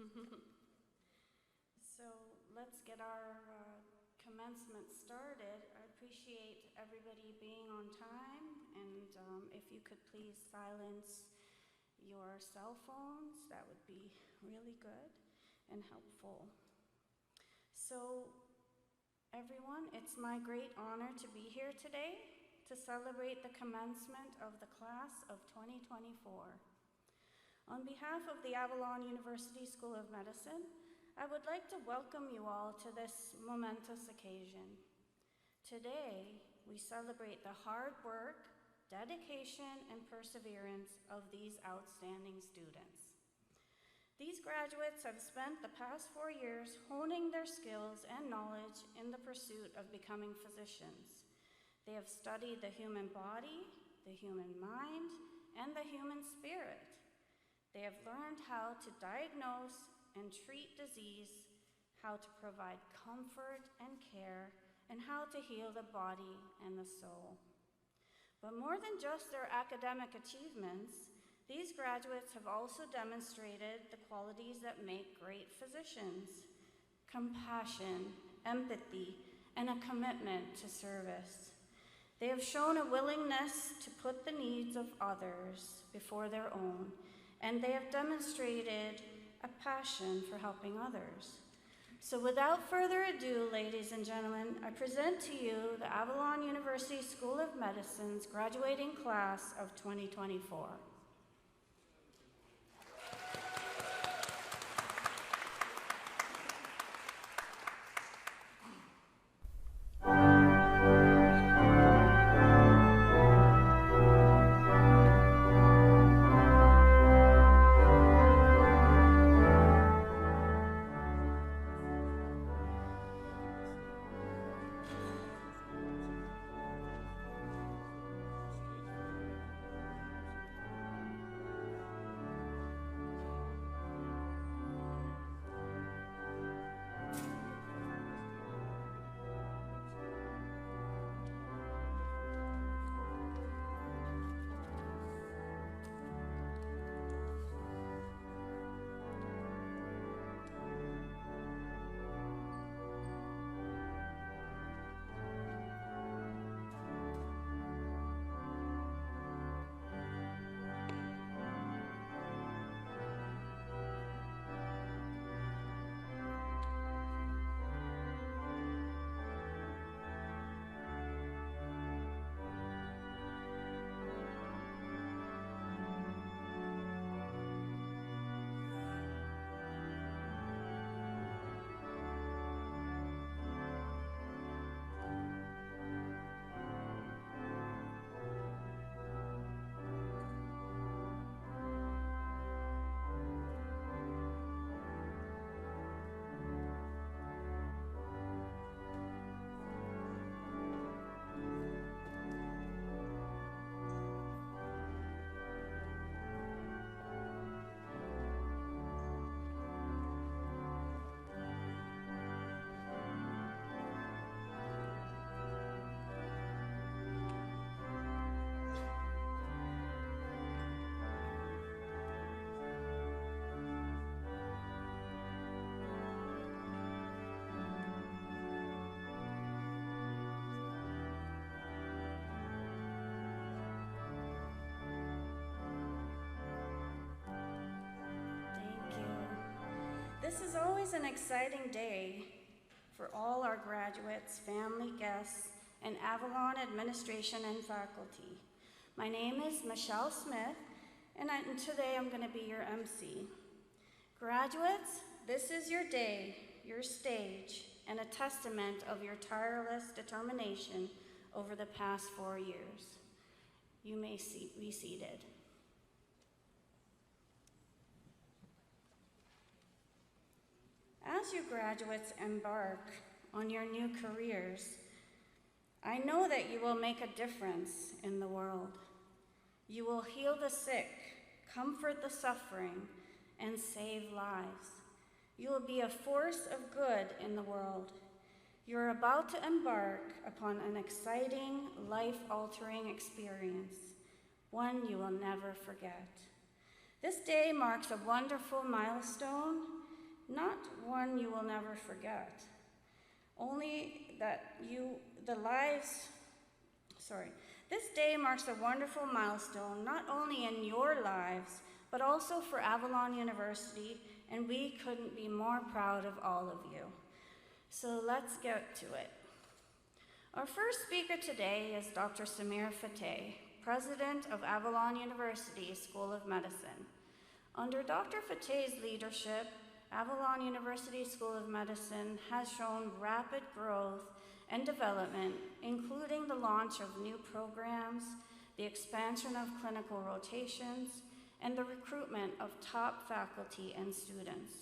So let's get our commencement started. I appreciate everybody being on time, and if you could please silence your cell phones, that would be really good and helpful. So everyone, it's my great honor to be here today to celebrate the commencement of the class of 2024. On behalf of the Avalon University School of Medicine, I would like to welcome you all to this momentous occasion. Today, we celebrate the hard work, dedication, and perseverance of these outstanding students. These graduates have spent the past 4 years honing their skills and knowledge in the pursuit of becoming physicians. They have studied the human body, the human mind, and the human spirit. They have learned how to diagnose and treat disease, how to provide comfort and care, and how to heal the body and the soul. But more than just their academic achievements, these graduates have also demonstrated the qualities that make great physicians: compassion, empathy, and a commitment to service. They have shown a willingness to put the needs of others before their own, and they have demonstrated a passion for helping others. So without further ado, ladies and gentlemen, I present to you the Avalon University School of Medicine's graduating class of 2024. This is always an exciting day for all our graduates, family, guests, and Avalon administration and faculty. My name is Michelle Smith, and today I'm going to be your MC. Graduates, this is your day, your stage, and a testament of your tireless determination over the past 4 years. You may be seated. As you graduates embark on your new careers, I know that you will make a difference in the world. You will heal the sick, comfort the suffering, and save lives. You will be a force of good in the world. You're about to embark upon an exciting, life-altering experience, one you will never forget. This day marks a wonderful milestone not one you will never forget. Only that this day marks a wonderful milestone, not only in your lives, but also for Avalon University, and we couldn't be more proud of all of you. So let's get to it. Our first speaker today is Dr. Samir Fatteh, President of Avalon University School of Medicine. Under Dr. Fatteh's leadership, Avalon University School of Medicine has shown rapid growth and development, including the launch of new programs, the expansion of clinical rotations, and the recruitment of top faculty and students.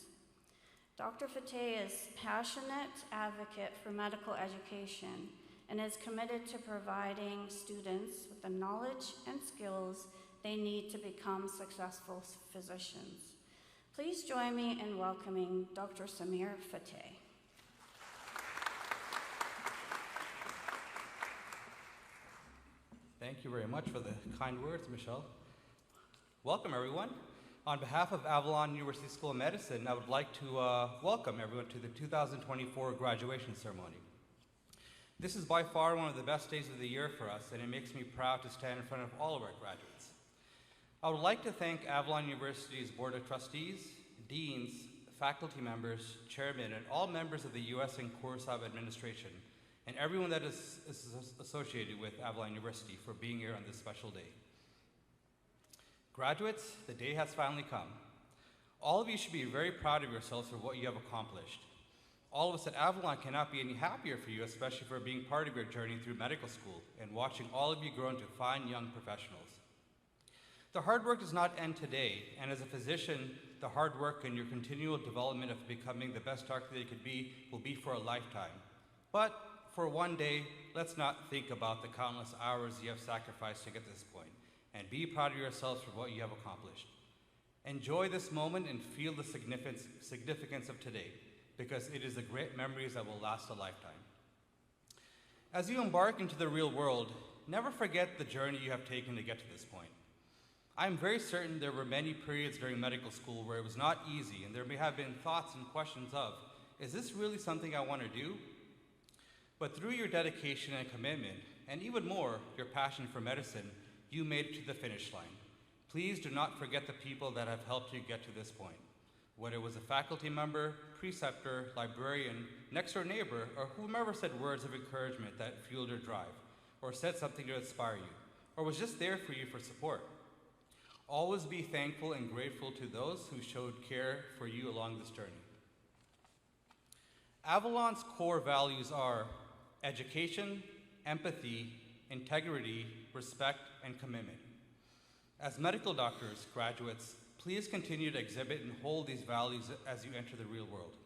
Dr. Fatteh is a passionate advocate for medical education and is committed to providing students with the knowledge and skills they need to become successful physicians. Please join me in welcoming Dr. Samir Fatteh. Thank you very much for the kind words, Michelle. Welcome, everyone. On behalf of Avalon University School of Medicine, I would like to welcome everyone to the 2024 graduation ceremony. This is by far one of the best days of the year for us, and it makes me proud to stand in front of all of our graduates. I would like to thank Avalon University's Board of Trustees, Deans, faculty members, chairmen, and all members of the US and Kurosawa administration, and everyone that is associated with Avalon University for being here on this special day. Graduates, the day has finally come. All of you should be very proud of yourselves for what you have accomplished. All of us at Avalon cannot be any happier for you, especially for being part of your journey through medical school and watching all of you grow into fine young professionals. The hard work does not end today, and as a physician, the hard work and your continual development of becoming the best doctor that you could be will be for a lifetime. But for one day, let's not think about the countless hours you have sacrificed to get to this point, and be proud of yourselves for what you have accomplished. Enjoy this moment and feel the significance of today, because it is the great memories that will last a lifetime. As you embark into the real world, never forget the journey you have taken to get to this point. I am very certain there were many periods during medical school where it was not easy, and there may have been thoughts and questions of, is this really something I want to do? But through your dedication and commitment, and even more, your passion for medicine, you made it to the finish line. Please do not forget the people that have helped you get to this point. Whether it was a faculty member, preceptor, librarian, next-door neighbor, or whomever said words of encouragement that fueled your drive, or said something to inspire you, or was just there for you for support. Always be thankful and grateful to those who showed care for you along this journey. Avalon's core values are education, empathy, integrity, respect, and commitment. As medical doctors, graduates, please continue to exhibit and hold these values as you enter the real world.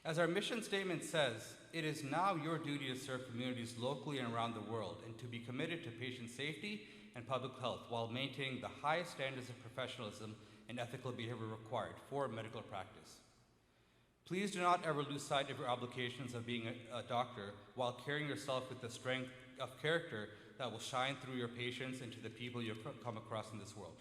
As our mission statement says, it is now your duty to serve communities locally and around the world and to be committed to patient safety and public health while maintaining the highest standards of professionalism and ethical behavior required for medical practice. Please do not ever lose sight of your obligations of being a doctor while carrying yourself with the strength of character that will shine through your patients and to the people you come across in this world.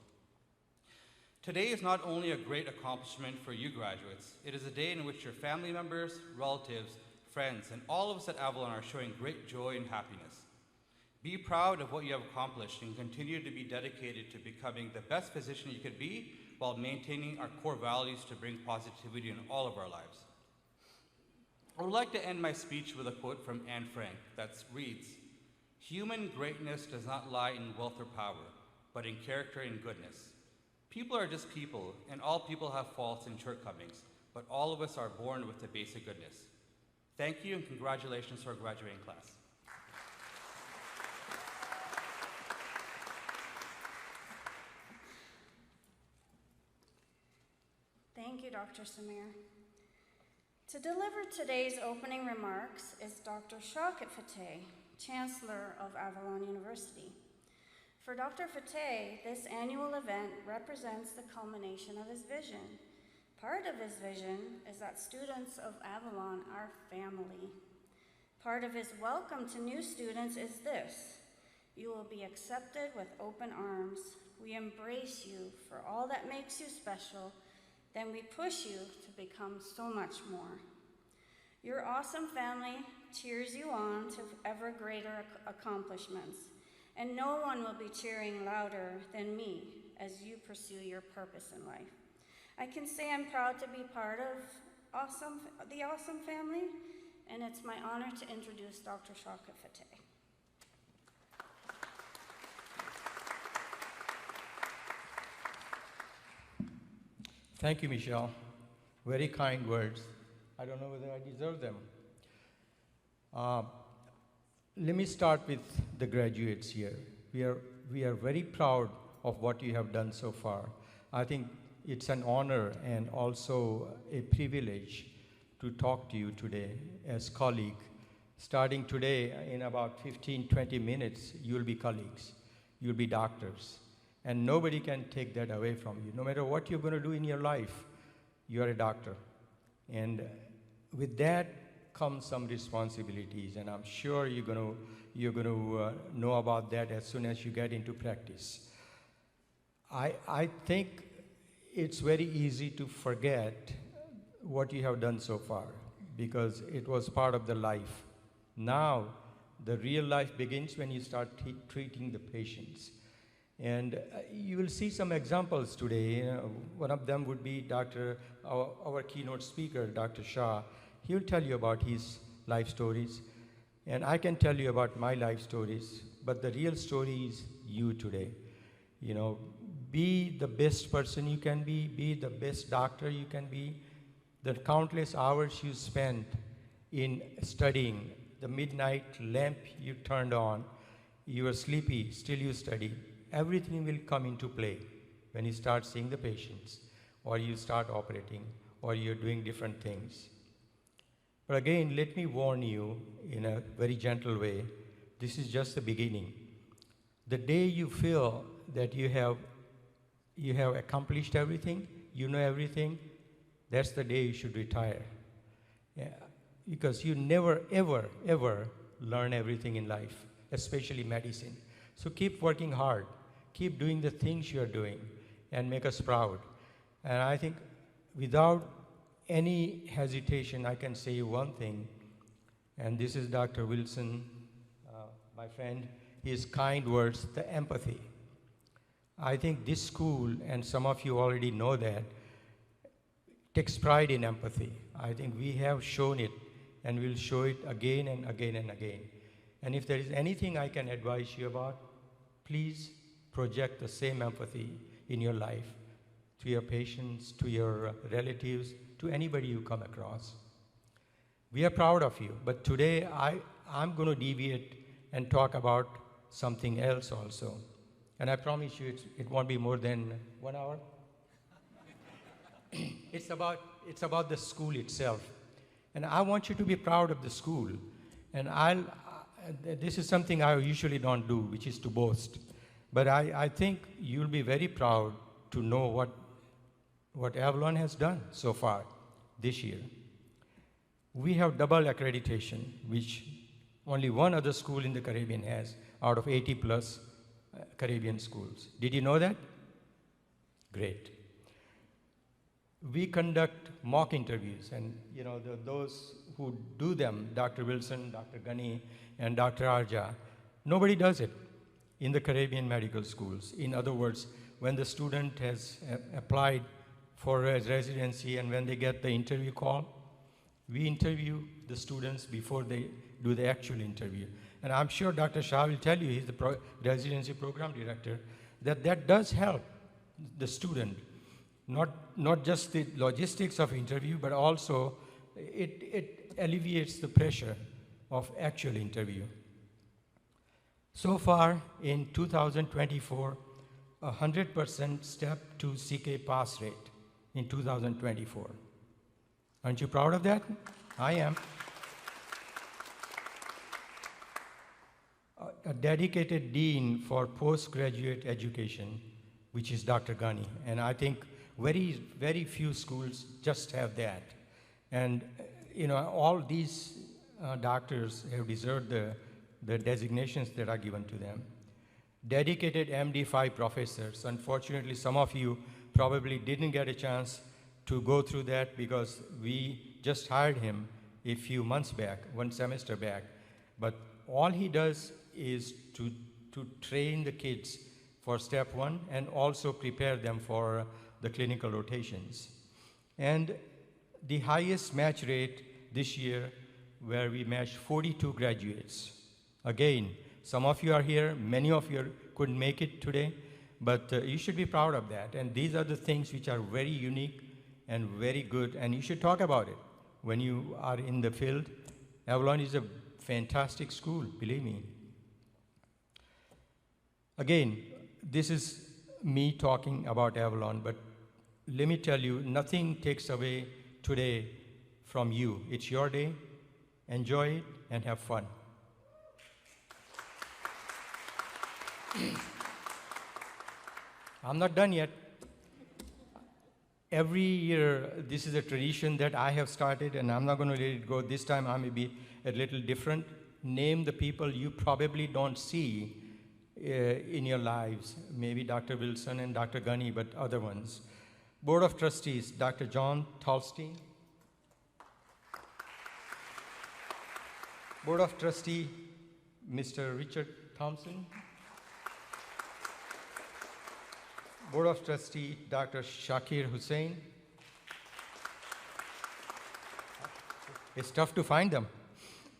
Today is not only a great accomplishment for you graduates, it is a day in which your family members, relatives, friends, and all of us at Avalon are showing great joy and happiness. Be proud of what you have accomplished and continue to be dedicated to becoming the best physician you could be while maintaining our core values to bring positivity in all of our lives. I would like to end my speech with a quote from Anne Frank that reads, "Human greatness does not lie in wealth or power, but in character and goodness. People are just people, and all people have faults and shortcomings, but all of us are born with the basic goodness." Thank you, and congratulations to our graduating class. Thank you, Dr. Samir. To deliver today's opening remarks is Dr. Shokat Fatteh, Chancellor of Avalon University. For Dr. Fatteh, this annual event represents the culmination of his vision. Part of his vision is that students of Avalon are family. Part of his welcome to new students is this: you will be accepted with open arms. We embrace you for all that makes you special. then we push you to become so much more. Your awesome family cheers you on to ever greater accomplishments, and no one will be cheering louder than me as you pursue your purpose in life. I can say I'm proud to be part of the awesome family, and it's my honor to introduce Dr. Shokat Fatteh. Thank you, Michelle. Very kind words. I don't know whether I deserve them. Let me start with the graduates here. We are very proud of what you have done so far. I think it's an honor and also a privilege to talk to you today as colleagues. Starting today, in about 15, 20 minutes, you'll be colleagues. You'll be doctors. And nobody can take that away from you. No matter what you're going to do in your life, you are a doctor. And with that comes some responsibilities, and I'm sure you're going to know about that as soon as you get into practice. I think it's very easy to forget what you have done so far because it was part of the life. Now, the real life begins when you start treating the patients. And you will see some examples today. One of them would be our keynote speaker, Dr. Shah. He'll tell you about his life stories. And I can tell you about my life stories. But the real story is you today. Be the best person you can be the best doctor you can be. The countless hours you spent in studying, the midnight lamp you turned on, you were sleepy, still you studied. Everything will come into play when you start seeing the patients, or you start operating, or you're doing different things. But again, let me warn you in a very gentle way, this is just the beginning. The day you feel that you have accomplished everything, you know everything, that's the day you should retire. Yeah, because you never, ever, ever learn everything in life, especially medicine. So keep working hard. Keep doing the things you're doing and make us proud. And I think without any hesitation, I can say one thing, and this is Dr. Wilson, my friend, his kind words, the empathy. I think this school, and some of you already know that, takes pride in empathy. I think we have shown it, and we'll show it again and again and again. And if there is anything I can advise you about, please project the same empathy in your life to your patients, to your relatives, to anybody you come across. We are proud of you, but today I'm going to deviate and talk about something else also. And I promise you it won't be more than 1 hour. It's about the school itself. And I want you to be proud of the school. And this is something I usually don't do, which is to boast. But I think you'll be very proud to know what Avalon has done so far this year. We have double accreditation, which only one other school in the Caribbean has, out of 80 plus Caribbean schools. Did you know that? Great. We conduct mock interviews, and those who do them, Dr. Wilson, Dr. Ghani, and Dr. Arja, nobody does it in the Caribbean medical schools. In other words, when the student has applied for a residency and when they get the interview call, we interview the students before they do the actual interview. And I'm sure Dr. Shah will tell you, he's the residency program director, that does help the student. Not just the logistics of interview, but also it alleviates the pressure of actual interview. So far in 2024, 100% step to CK pass rate in 2024. Aren't you proud of that? I am. A dedicated dean for postgraduate education, which is Dr. Ghani, and I think very, very few schools just have that. And all these doctors have deserved the designations that are given to them. Dedicated MD5 professors. Unfortunately, some of you probably didn't get a chance to go through that because we just hired him a few months back, one semester back. But all he does is to train the kids for step one and also prepare them for the clinical rotations. And the highest match rate this year, where we matched 42 graduates. Again, some of you are here, many of you couldn't make it today, but you should be proud of that. And these are the things which are very unique and very good, and you should talk about it when you are in the field. Avalon is a fantastic school, believe me. Again, this is me talking about Avalon, but let me tell you, nothing takes away today from you. It's your day. Enjoy it and have fun. I'm not done yet. Every year, this is a tradition that I have started, and I'm not going to let it go. This time, I may be a little different. Name the people you probably don't see in your lives. Maybe Dr. Wilson and Dr. Ghani, but other ones. Board of Trustees, Dr. John Tolstein. Board of Trustee, Mr. Richard Thompson. Board of Trustee, Dr. Shakir Hussain. It's tough to find them.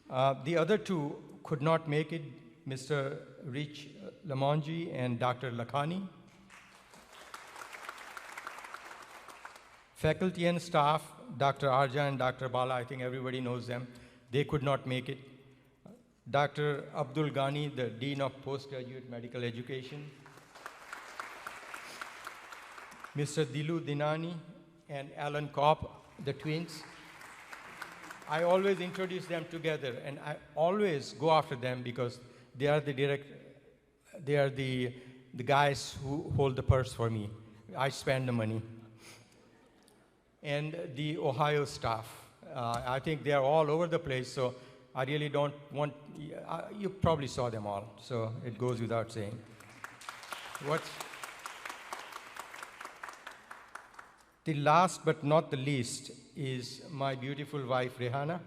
The other two could not make it, Mr. Rich Lamonji and Dr. Lakhani. Faculty and staff, Dr. Arja and Dr. Bala, I think everybody knows them. They could not make it. Dr. Abdul Ghani, the Dean of Postgraduate Medical Education. Mr. Dilu, Dinani, and Alan Kopp, the twins. I always introduce them together, and I always go after them because they are the guys who hold the purse for me. I spend the money. And the Ohio staff. I think they are all over the place, so I really don't want, you probably saw them all, so it goes without saying. The last but not the least is my beautiful wife, Rehana.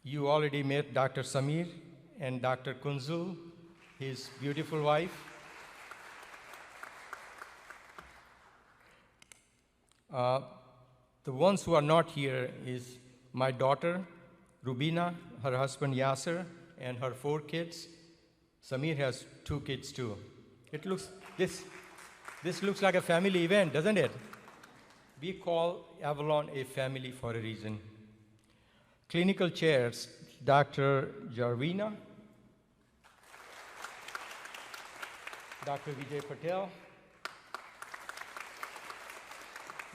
You already met Dr. Samir and Dr. Kunzul, his beautiful wife. The ones who are not here is my daughter, Rubina, her husband Yasser, and her 4 kids. Samir has 2 kids too. This looks like a family event, doesn't it? We call Avalon a family for a reason. Clinical chairs, Dr. Jarvina, Dr. Vijay Patel,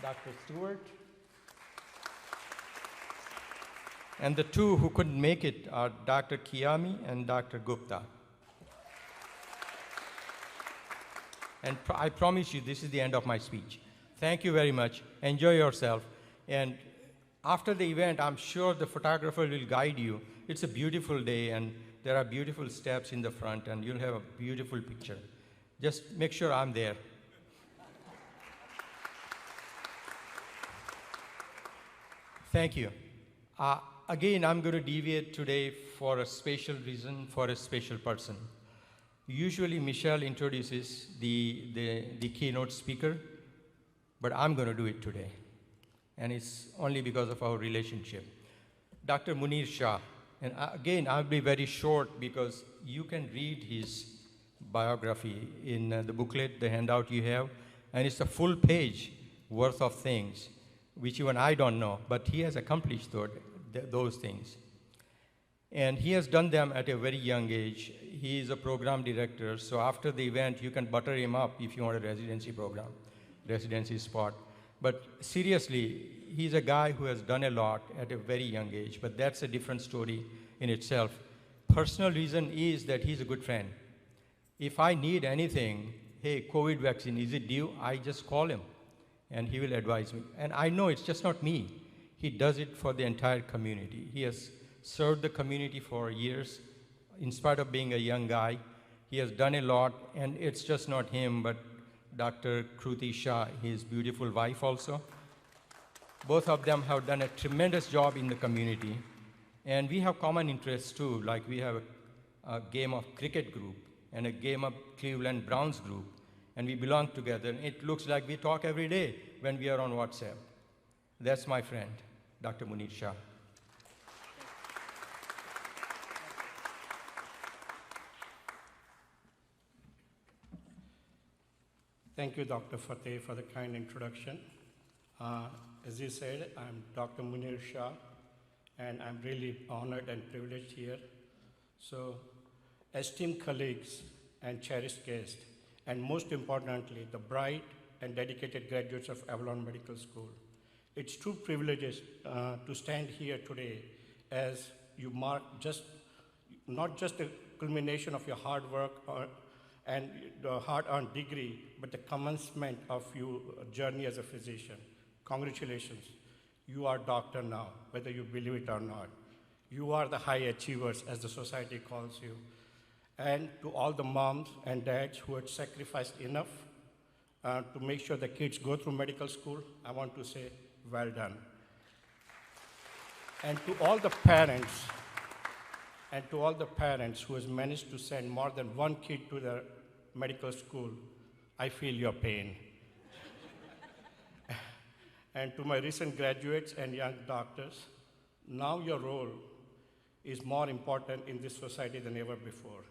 Dr. Stewart, and the 2 who couldn't make it are Dr. Kiyami and Dr. Gupta. And I promise you, this is the end of my speech. Thank you very much. Enjoy yourself. And after the event, I'm sure the photographer will guide you. It's a beautiful day, and there are beautiful steps in the front, and you'll have a beautiful picture. Just make sure I'm there. Thank you. Again, I'm going to deviate today for a special reason, for a special person. Usually, Michelle introduces the keynote speaker, but I'm going to do it today. And it's only because of our relationship. Dr. Munir Shah. And again, I'll be very short because you can read his biography in the booklet, the handout you have, and it's a full page worth of things, which even I don't know, but he has accomplished those things. And he has done them at a very young age. He is a program director, so after the event, you can butter him up if you want a residency program, residency spot. But seriously, he's a guy who has done a lot at a very young age, but that's a different story in itself. Personal reason is that he's a good friend. If I need anything, hey, COVID vaccine, is it due? I just call him, and he will advise me. And I know it's just not me. He does it for the entire community. He has served the community for years. in spite of being a young guy. He has done a lot, and it's just not him, but Dr. Kruti Shah, his beautiful wife also. Both of them have done a tremendous job in the community. And we have common interests too, like we have a game of cricket group and a game of Cleveland Browns group, and we belong together. It looks like we talk every day when we are on WhatsApp. That's my friend, Dr. Munir Shah. Thank you, Dr. Fatteh, for the kind introduction. As you said, I'm Dr. Munir Shah, and I'm really honored and privileged here. So, esteemed colleagues and cherished guests, and most importantly, the bright and dedicated graduates of Avalon Medical School, it's true privilege to stand here today as you mark not just the culmination of your hard work and the hard-earned degree, but the commencement of your journey as a physician. Congratulations. You are doctor now, whether you believe it or not. You are the high achievers, as the society calls you. And to all the moms and dads who had sacrificed enough to make sure the kids go through medical school, I want to say, well done. And to all the parents, who has managed to send more than one kid to their medical school, I feel your pain. And to my recent graduates and young doctors, now your role is more important in this society than ever before.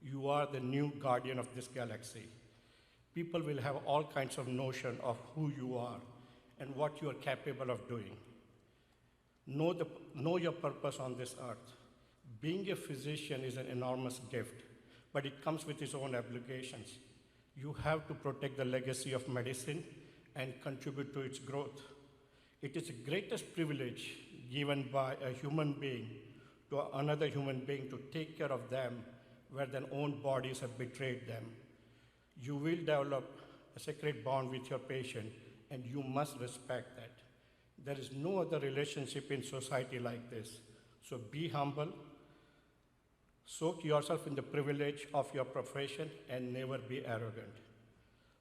You are the new guardian of this galaxy. People will have all kinds of notion of who you are and what you are capable of doing. Know your purpose on this earth. Being a physician is an enormous gift, but it comes with its own obligations. You have to protect the legacy of medicine and contribute to its growth. It is the greatest privilege given by a human being to another human being to take care of them where their own bodies have betrayed them. You will develop a sacred bond with your patient, and you must respect that. There is no other relationship in society like this. So be humble, soak yourself in the privilege of your profession, and never be arrogant.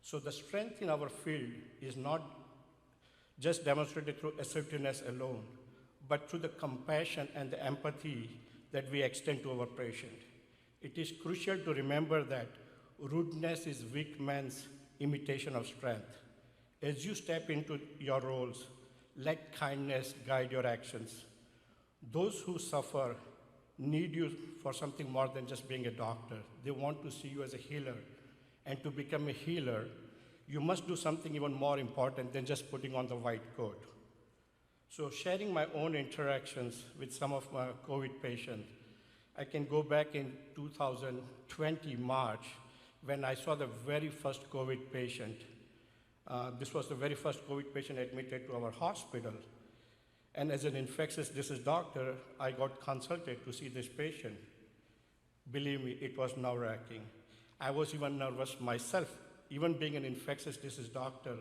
So the strength in our field is not just demonstrated through assertiveness alone, but through the compassion and the empathy that we extend to our patient. It is crucial to remember that rudeness is weak man's imitation of strength. As you step into your roles, let kindness guide your actions. Those who suffer need you for something more than just being a doctor. They want to see you as a healer. And to become a healer, you must do something even more important than just putting on the white coat. So sharing my own interactions with some of my COVID patients, I can go back in 2020, March, when I saw the very first COVID patient. This was the very first COVID patient admitted to our hospital. And as an infectious disease doctor, I got consulted to see this patient. Believe me, it was nerve-wracking. I was even nervous myself. Even being an infectious disease doctor,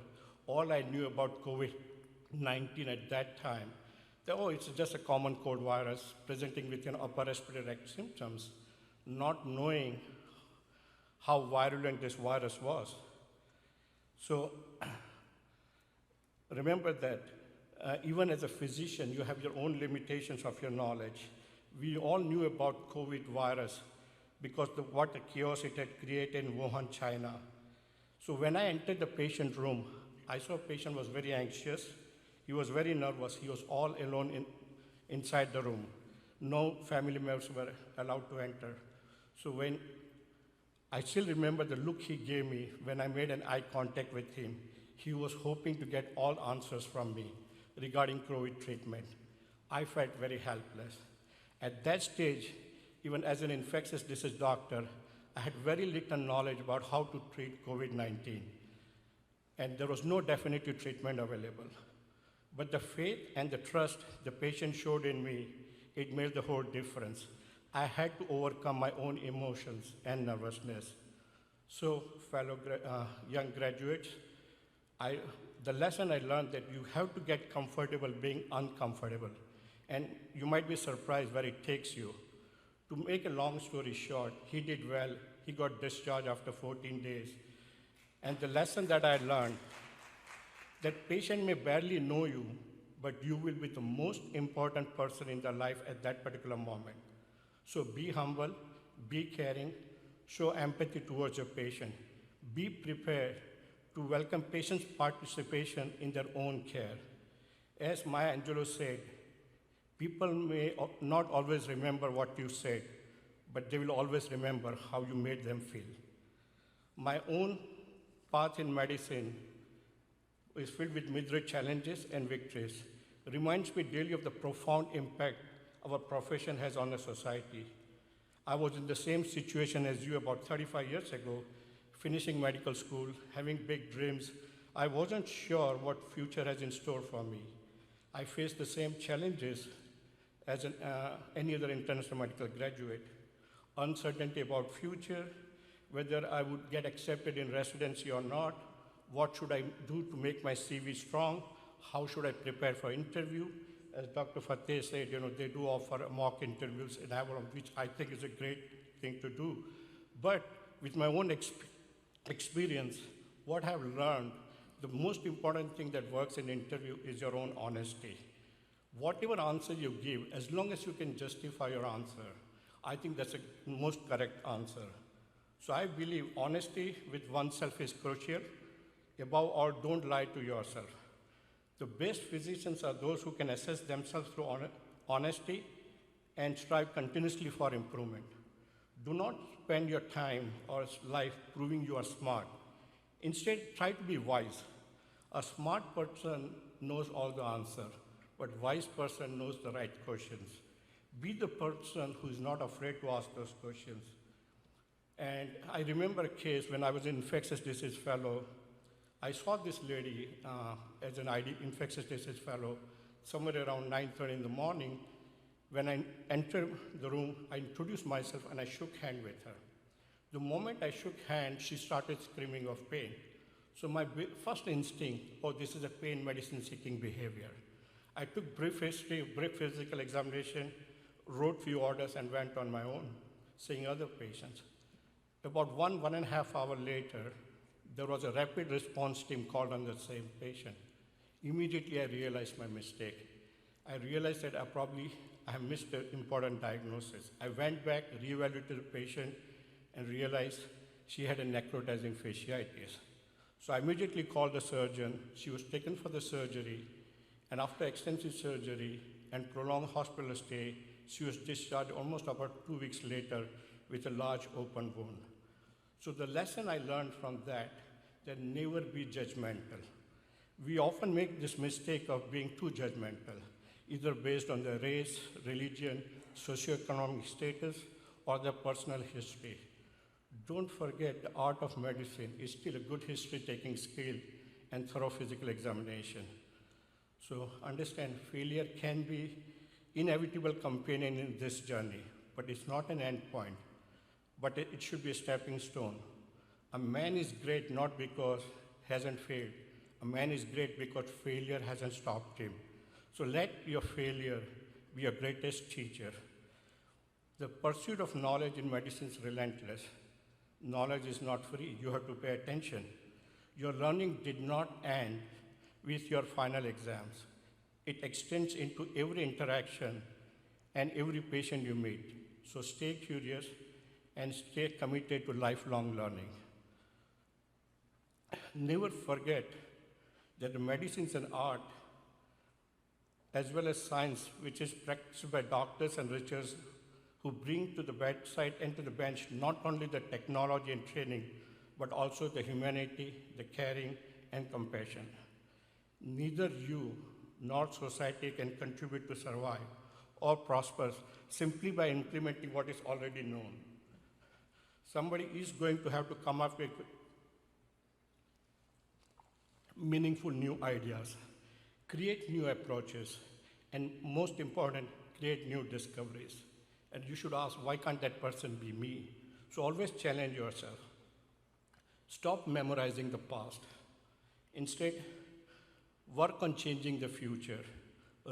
all I knew about COVID-19 at that time, it's just a common cold virus presenting with upper respiratory symptoms, not knowing how virulent this virus was. So remember that even as a physician, you have your own limitations of your knowledge. We all knew about COVID virus because what a chaos it had created in Wuhan, China. So when I entered the patient room, I saw a patient was very anxious. He was very nervous. He was all alone inside the room. No family members were allowed to enter. So I still remember the look he gave me when I made an eye contact with him. He was hoping to get all answers from me regarding COVID treatment. I felt very helpless. At that stage, even as an infectious disease doctor, I had very little knowledge about how to treat COVID-19. And there was no definitive treatment available. But the faith and the trust the patient showed in me, it made the whole difference. I had to overcome my own emotions and nervousness. So, fellow young graduates, the lesson I learned that you have to get comfortable being uncomfortable. And you might be surprised where it takes you. To make a long story short, he did well. He got discharged after 14 days. And the lesson that I learned, that patient may barely know you, but you will be the most important person in their life at that particular moment. So be humble, be caring, show empathy towards your patient. Be prepared to welcome patients' participation in their own care. As Maya Angelou said, people may not always remember what you said, but they will always remember how you made them feel. My own path in medicine is filled with myriad challenges and victories. It reminds me daily of the profound impact our profession has on the society. I was in the same situation as you about 35 years ago, finishing medical school, having big dreams. I wasn't sure what future has in store for me. I faced the same challenges as any other international medical graduate. Uncertainty about future, whether I would get accepted in residency or not, what should I do to make my CV strong, how should I prepare for interview. As Dr. Fatteh said, they do offer mock interviews in Avalon, which I think is a great thing to do. But with my own experience, what I've learned, the most important thing that works in interview is your own honesty. Whatever answer you give, as long as you can justify your answer, I think that's the most correct answer. So I believe honesty with oneself is crucial. Above all, don't lie to yourself. The best physicians are those who can assess themselves through honesty and strive continuously for improvement. Do not spend your time or life proving you are smart. Instead, try to be wise. A smart person knows all the answers, but a wise person knows the right questions. Be the person who is not afraid to ask those questions. And I remember a case when I was an infectious disease fellow. I saw this lady as an infectious disease fellow somewhere around 9:30 in the morning. When I entered the room, I introduced myself and I shook hands with her. The moment I shook hands, she started screaming of pain. So my first instinct, this is a pain medicine seeking behavior. I took brief history, brief physical examination, wrote few orders and went on my own, seeing other patients. About 1.5 hours later, there was a rapid response team called on the same patient. Immediately, I realized my mistake. I realized that I have missed an important diagnosis. I went back, reevaluated the patient, and realized she had a necrotizing fasciitis. So I immediately called the surgeon. She was taken for the surgery, and after extensive surgery and prolonged hospital stay, she was discharged almost about 2 weeks later with a large open wound. So the lesson I learned from that never be judgmental. We often make this mistake of being too judgmental, either based on the race, religion, socioeconomic status, or their personal history. Don't forget the art of medicine is still a good history-taking skill and thorough physical examination. So understand failure can be inevitable companion in this journey, but it's not an end point, but it should be a stepping stone. A man is great not because he hasn't failed. A man is great because failure hasn't stopped him. So let your failure be your greatest teacher. The pursuit of knowledge in medicine is relentless. Knowledge is not free. You have to pay attention. Your learning did not end with your final exams. It extends into every interaction and every patient you meet. So stay curious and stay committed to lifelong learning. Never forget that the medicine is an art as well as science, which is practiced by doctors and researchers who bring to the bedside and to the bench not only the technology and training, but also the humanity, the caring, and compassion. Neither you nor society can contribute to survive or prosper simply by implementing what is already known. Somebody is going to have to come up with meaningful new ideas, create new approaches, and most important, create new discoveries. And you should ask, why can't that person be me? So always challenge yourself. Stop memorizing the past. Instead, work on changing the future.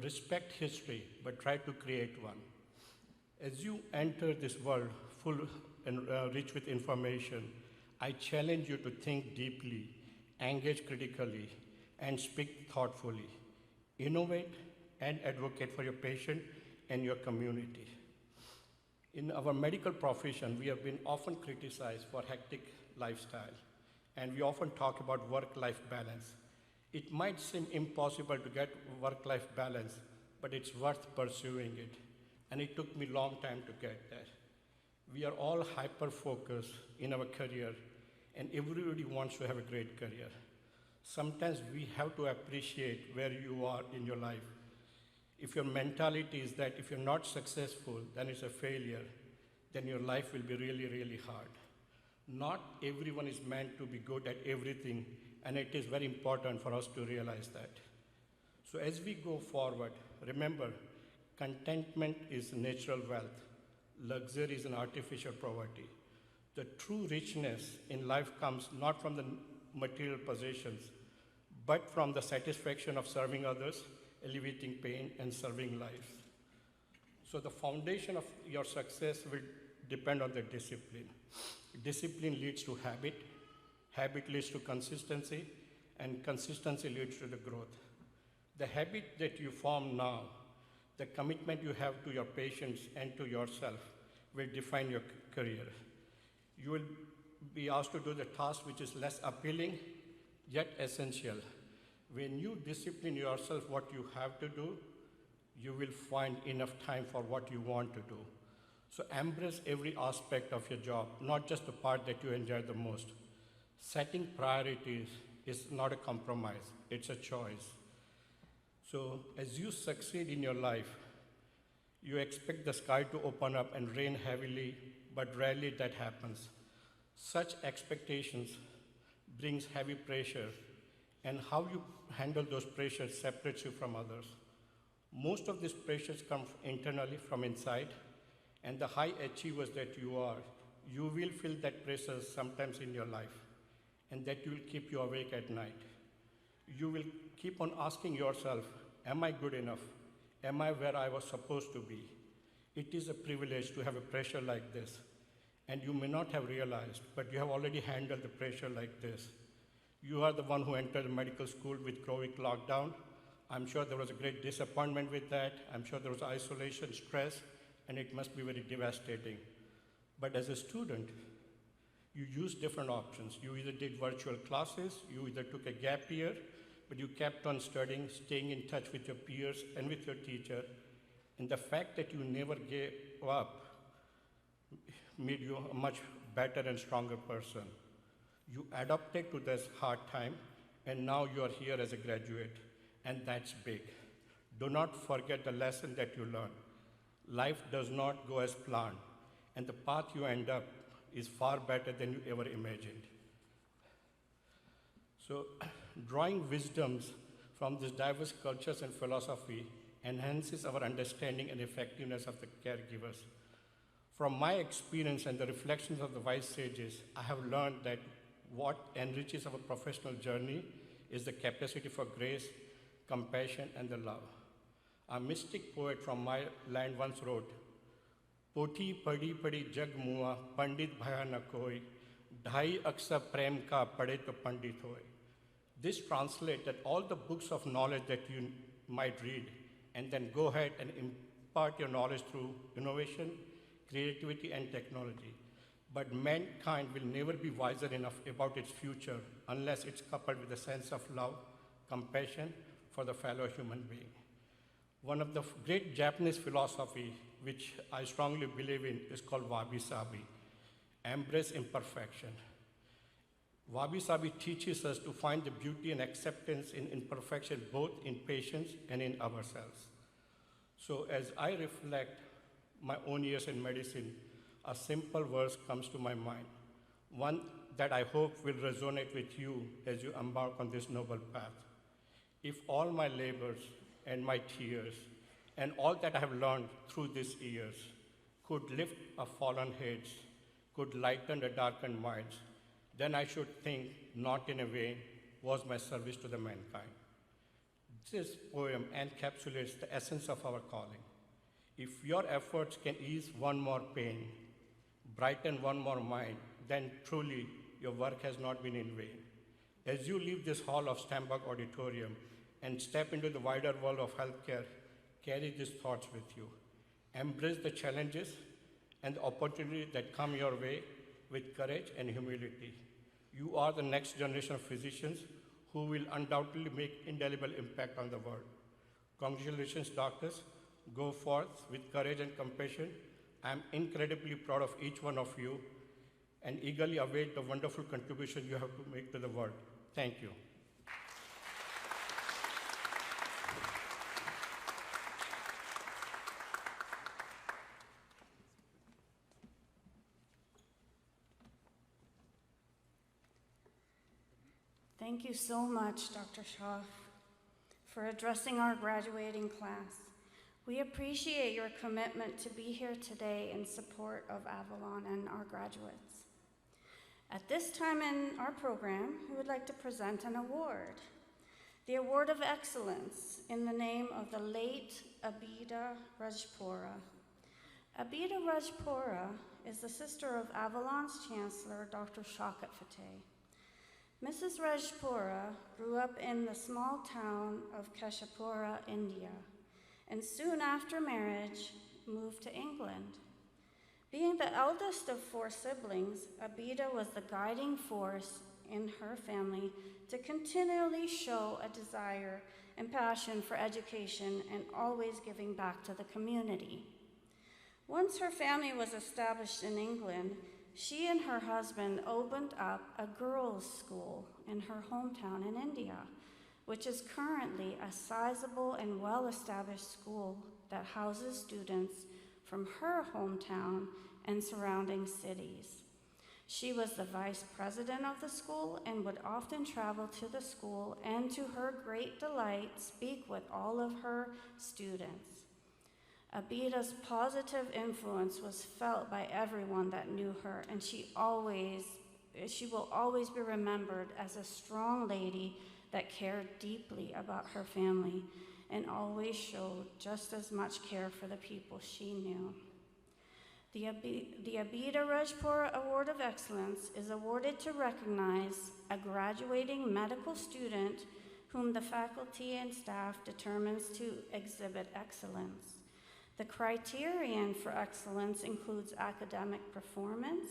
Respect history, but try to create one. As you enter this world full and rich with information, I challenge you to think deeply, engage critically, and speak thoughtfully. Innovate and advocate for your patient and your community. In our medical profession, we have been often criticized for hectic lifestyle, and we often talk about work-life balance. It might seem impossible to get work-life balance, but it's worth pursuing it. And it took me a long time to get there. We are all hyper-focused in our career, and everybody wants to have a great career. Sometimes we have to appreciate where you are in your life. If your mentality is that if you're not successful, then it's a failure, then your life will be really, really hard. Not everyone is meant to be good at everything, and it is very important for us to realize that. So as we go forward, remember, contentment is natural wealth. Luxury is an artificial poverty. The true richness in life comes not from the material possessions, but from the satisfaction of serving others, alleviating pain, and serving life. So the foundation of your success will depend on the discipline. Discipline leads to habit, habit leads to consistency, and consistency leads to the growth. The habit that you form now, the commitment you have to your patients and to yourself will define your career. You will be asked to do the task which is less appealing, yet essential. When you discipline yourself what you have to do, you will find enough time for what you want to do. So embrace every aspect of your job, not just the part that you enjoy the most. Setting priorities is not a compromise, it's a choice. So as you succeed in your life, you expect the sky to open up and rain heavily, but rarely that happens. Such expectations brings heavy pressure, and how you handle those pressures separates you from others. Most of these pressures come internally from inside, and the high achievers that you are, you will feel that pressure sometimes in your life, and that will keep you awake at night. You will keep on asking yourself, am I good enough? Am I where I was supposed to be? It is a privilege to have a pressure like this, and you may not have realized, but you have already handled the pressure like this. You are the one who entered medical school with COVID lockdown. I'm sure there was a great disappointment with that. I'm sure there was isolation, stress, and it must be very devastating. But as a student, you used different options. You either did virtual classes, you either took a gap year, but you kept on studying, staying in touch with your peers and with your teacher. And the fact that you never gave up made you a much better and stronger person. You adapted to this hard time, and now you are here as a graduate, and that's big. Do not forget the lesson that you learned. Life does not go as planned, and the path you end up is far better than you ever imagined. So, drawing wisdoms from these diverse cultures and philosophy enhances our understanding and effectiveness of the caregivers. From my experience and the reflections of the wise sages, I have learned that what enriches our professional journey is the capacity for grace, compassion, and the love. A mystic poet from my land once wrote, "Poti padi padi jag mua, pandit bhaya na koi, dhai aksa prem ka pade to pandit hoy." This translates that all the books of knowledge that you might read, and then go ahead and impart your knowledge through innovation, creativity, and technology. But mankind will never be wiser enough about its future unless it's coupled with a sense of love, compassion for the fellow human being. One of the great Japanese philosophy, which I strongly believe in, is called wabi-sabi, embrace imperfection. Wabi-sabi teaches us to find the beauty and acceptance in imperfection, both in patients and in ourselves. So as I reflect my own years in medicine, a simple verse comes to my mind, one that I hope will resonate with you as you embark on this noble path. If all my labors and my tears and all that I have learned through these years could lift a fallen heads, could lighten the darkened minds, then I should think not in a vain was my service to the mankind. This poem encapsulates the essence of our calling. If your efforts can ease one more pain, brighten one more mind, then truly your work has not been in vain. As you leave this hall of Stambach Auditorium and step into the wider world of healthcare, carry these thoughts with you. Embrace the challenges and the opportunities that come your way with courage and humility. You are the next generation of physicians who will undoubtedly make indelible impact on the world. Congratulations, doctors. Go forth with courage and compassion. I am incredibly proud of each one of you and eagerly await the wonderful contribution you have to make to the world. Thank you. Thank you so much, Dr. Shah, for addressing our graduating class. We appreciate your commitment to be here today in support of Avalon and our graduates. At this time in our program, we would like to present an award, the Award of Excellence in the name of the late Abida Rajpura. Abida Rajpura is the sister of Avalon's Chancellor, Dr. Shokat Fatteh. Mrs. Rajpura grew up in the small town of Keshapura, India, and soon after marriage moved to England. Being the eldest of 4 siblings, Abida was the guiding force in her family to continually show a desire and passion for education and always giving back to the community. Once her family was established in England, she and her husband opened up a girls' school in her hometown in India, which is currently a sizable and well-established school that houses students from her hometown and surrounding cities. She was the vice president of the school and would often travel to the school and, to her great delight, speak with all of her students. Abida's positive influence was felt by everyone that knew her, and she will always be remembered as a strong lady that cared deeply about her family and always showed just as much care for the people she knew. The Abida Rajpura Award of Excellence is awarded to recognize a graduating medical student whom the faculty and staff determines to exhibit excellence. The criterion for excellence includes academic performance,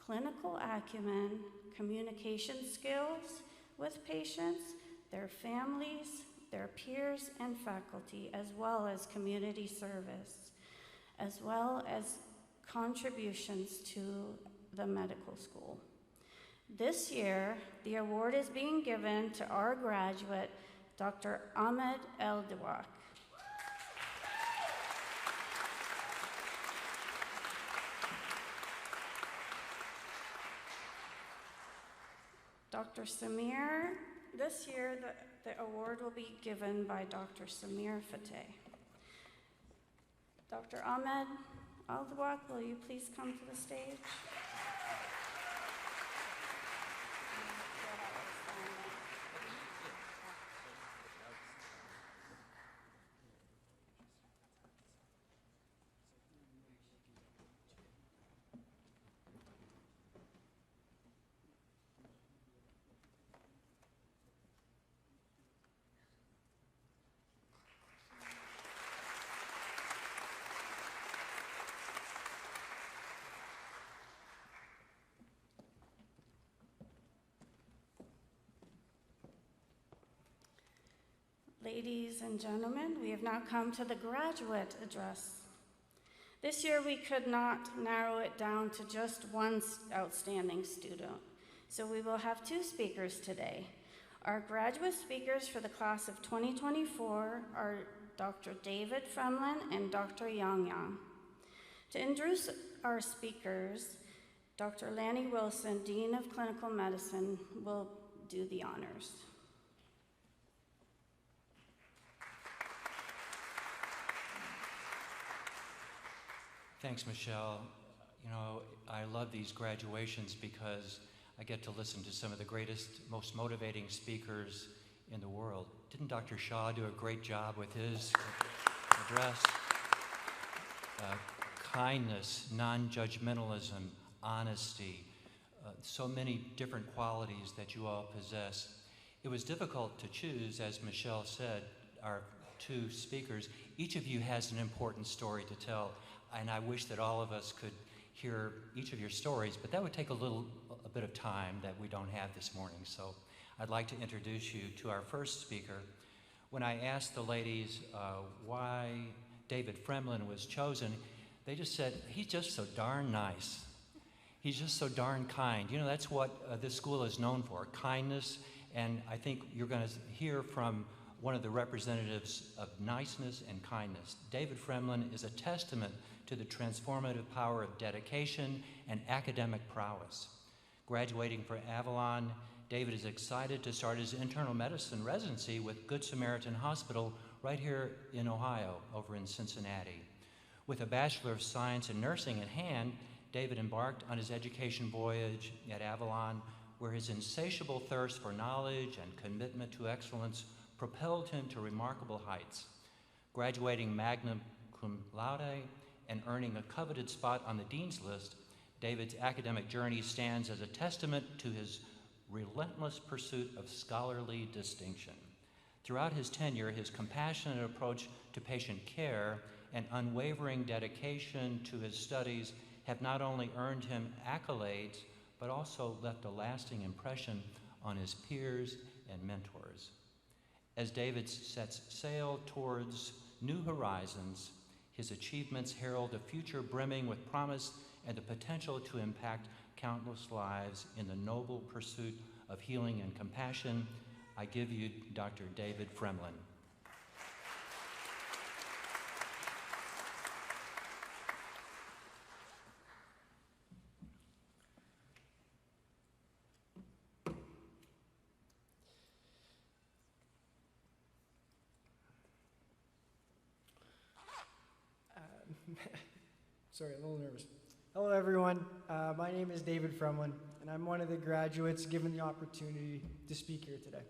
clinical acumen, communication skills with patients, their families, their peers and faculty, as well as community service, as well as contributions to the medical school. This year, the award is being given to our graduate, Dr. Ahmed Eldewak. Dr. Samir, this year the award will be given by Dr. Samir Fatteh. Dr. Ahmed Eldewak, will you please come to the stage? Ladies and gentlemen, we have now come to the graduate address. This year we could not narrow it down to just one outstanding student, so we will have 2 speakers today. Our graduate speakers for the class of 2024 are Dr. David Fremlin and Dr. Yang Yang. To introduce our speakers, Dr. Lanny Wilson, Dean of Clinical Medicine, will do the honors. Thanks, Michelle. You know, I love these graduations because I get to listen to some of the greatest, most motivating speakers in the world. Didn't Dr. Shah do a great job with his address? kindness, non-judgmentalism, honesty, so many different qualities that you all possess. It was difficult to choose, as Michelle said, our two speakers. Each of you has an important story to tell, and I wish that all of us could hear each of your stories, but that would take a bit of time that we don't have this morning. So I'd like to introduce you to our first speaker. When I asked the ladies why David Fremlin was chosen, they just said, he's just so darn nice. He's just so darn kind. You know, that's what this school is known for, kindness. And I think you're going to hear from one of the representatives of niceness and kindness. David Fremlin is a testament to the transformative power of dedication and academic prowess. Graduating from Avalon, David is excited to start his internal medicine residency with Good Samaritan Hospital right here in Ohio, over in Cincinnati. With a Bachelor of Science in Nursing in hand, David embarked on his education voyage at Avalon, where his insatiable thirst for knowledge and commitment to excellence propelled him to remarkable heights. Graduating magna cum laude and earning a coveted spot on the dean's list, David's academic journey stands as a testament to his relentless pursuit of scholarly distinction. Throughout his tenure, his compassionate approach to patient care and unwavering dedication to his studies have not only earned him accolades, but also left a lasting impression on his peers and mentors. As David sets sail towards new horizons, his achievements herald a future brimming with promise and the potential to impact countless lives in the noble pursuit of healing and compassion. I give you Dr. David Fremlin. Sorry, a little nervous. Hello, everyone. My name is David Fremlin, and I'm one of the graduates given the opportunity to speak here today.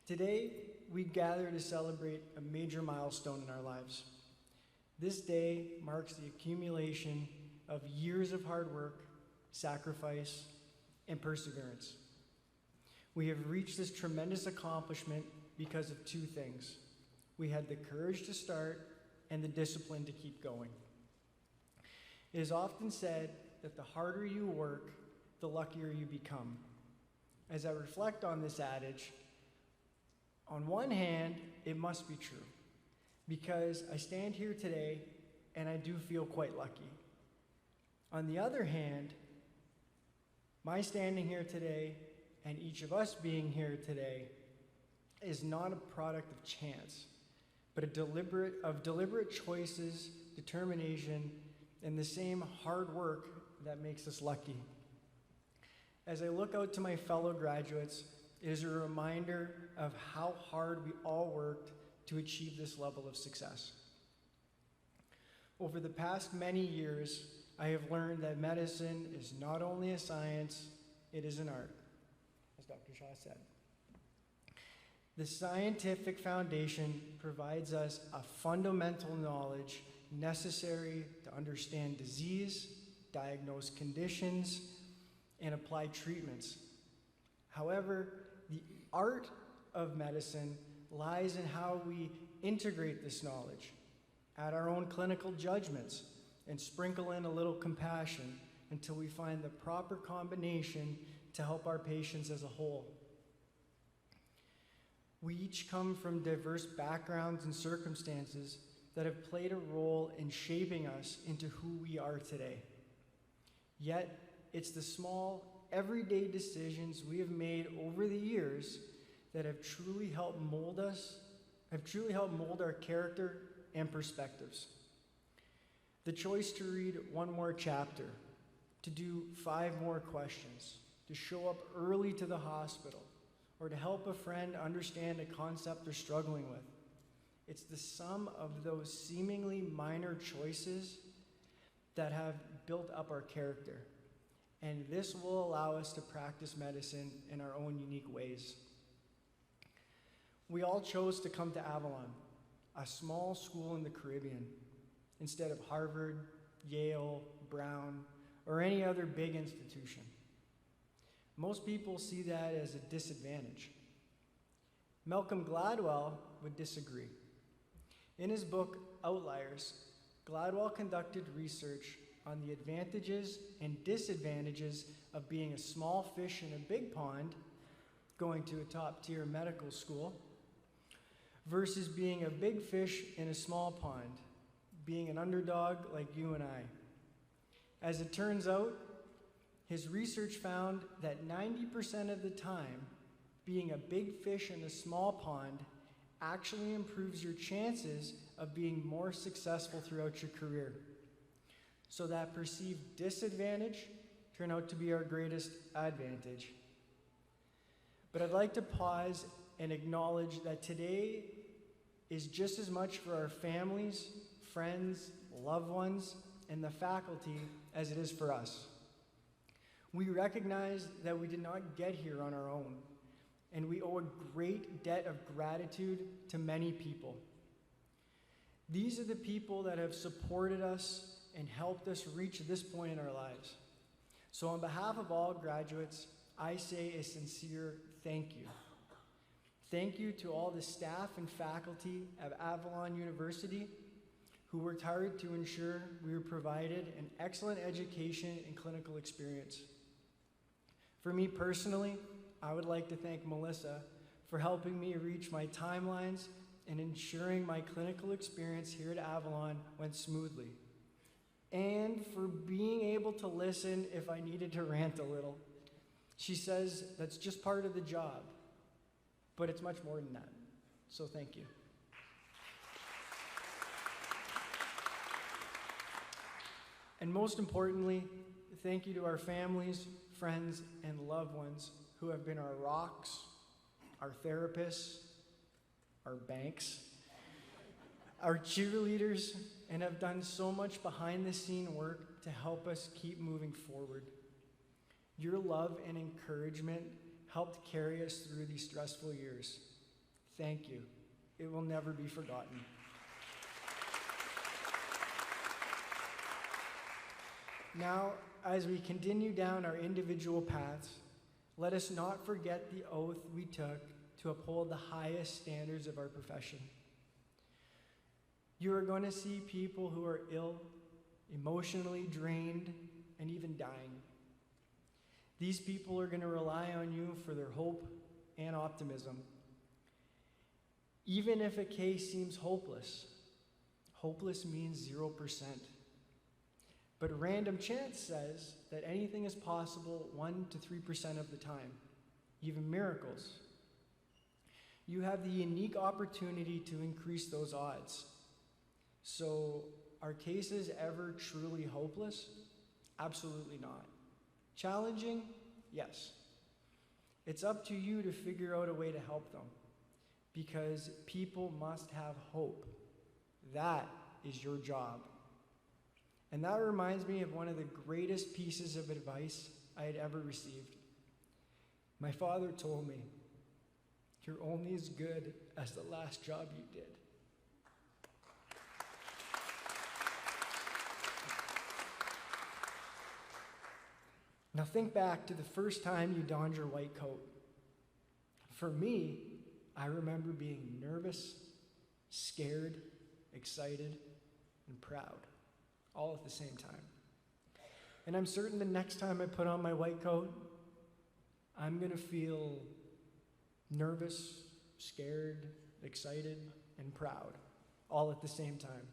Today, we gather to celebrate a major milestone in our lives. This day marks the accumulation of years of hard work, sacrifice, and perseverance. We have reached this tremendous accomplishment because of two things. We had the courage to start and the discipline to keep going. It is often said that the harder you work, the luckier you become. As I reflect on this adage, on one hand, it must be true, because I stand here today and I do feel quite lucky. On the other hand, my standing here today and each of us being here today is not a product of chance, but of deliberate choices, determination, and the same hard work that makes us lucky. As I look out to my fellow graduates, it is a reminder of how hard we all worked to achieve this level of success. Over the past many years, I have learned that medicine is not only a science, it is an art, as Dr. Shah said. The scientific foundation provides us a fundamental knowledge necessary to understand disease, diagnose conditions, and apply treatments. However, the art of medicine lies in how we integrate this knowledge, add our own clinical judgments, and sprinkle in a little compassion until we find the proper combination to help our patients as a whole. We each come from diverse backgrounds and circumstances that have played a role in shaping us into who we are today. Yet, it's the small, everyday decisions we have made over the years that have truly helped mold us, our character and perspectives. The choice to read one more chapter, to do 5 more questions, to show up early to the hospital, or to help a friend understand a concept they're struggling with. It's the sum of those seemingly minor choices that have built up our character. And this will allow us to practice medicine in our own unique ways. We all chose to come to Avalon, a small school in the Caribbean. instead of Harvard, Yale, Brown, or any other big institution. Most people see that as a disadvantage. Malcolm Gladwell would disagree. In his book, Outliers, Gladwell conducted research on the advantages and disadvantages of being a small fish in a big pond, going to a top-tier medical school, versus being a big fish in a small pond, being an underdog like you and I. As it turns out, his research found that 90% of the time, being a big fish in a small pond actually improves your chances of being more successful throughout your career. So that perceived disadvantage turned out to be our greatest advantage. But I'd like to pause and acknowledge that today is just as much for our families, friends, loved ones, and the faculty as it is for us. We recognize that we did not get here on our own, and we owe a great debt of gratitude to many people. These are the people that have supported us and helped us reach this point in our lives. So on behalf of all graduates, I say a sincere thank you. Thank you to all the staff and faculty of Avalon University who worked hard to ensure we were provided an excellent education and clinical experience. For me personally, I would like to thank Melissa for helping me reach my timelines and ensuring my clinical experience here at Avalon went smoothly, and for being able to listen if I needed to rant a little. She says that's just part of the job, but it's much more than that. So thank you. And most importantly, thank you to our families, friends, and loved ones who have been our rocks, our therapists, our banks, our cheerleaders, and have done so much behind-the-scene work to help us keep moving forward. Your love and encouragement helped carry us through these stressful years. Thank you. It will never be forgotten. Now, as we continue down our individual paths, let us not forget the oath we took to uphold the highest standards of our profession. You are going to see people who are ill, emotionally drained, and even dying. These people are going to rely on you for their hope and optimism. Even if a case seems hopeless, hopeless means 0%. But random chance says that anything is possible 1 to 3% of the time, even miracles. You have the unique opportunity to increase those odds. So, are cases ever truly hopeless? Absolutely not. Challenging? Yes. It's up to you to figure out a way to help them, because people must have hope. That is your job. And that reminds me of one of the greatest pieces of advice I had ever received. My father told me, "You're only as good as the last job you did." Now think back to the first time you donned your white coat. For me, I remember being nervous, scared, excited, and proud, all at the same time. And I'm certain the next time I put on my white coat, I'm going to feel nervous, scared, excited, and proud, all at the same time.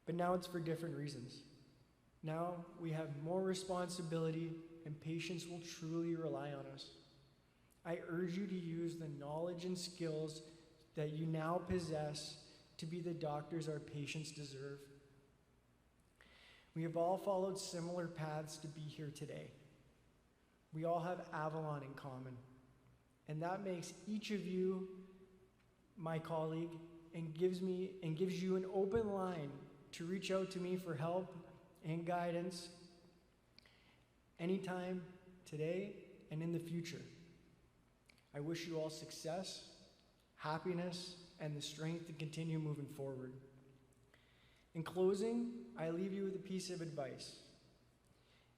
But now it's for different reasons. Now we have more responsibility, and patients will truly rely on us. I urge you to use the knowledge and skills that you now possess to be the doctors our patients deserve. We have all followed similar paths to be here today. We all have Avalon in common, and that makes each of you my colleague and gives you an open line to reach out to me for help and guidance anytime, today, and in the future. I wish you all success, happiness, and the strength to continue moving forward. In closing, I leave you with a piece of advice.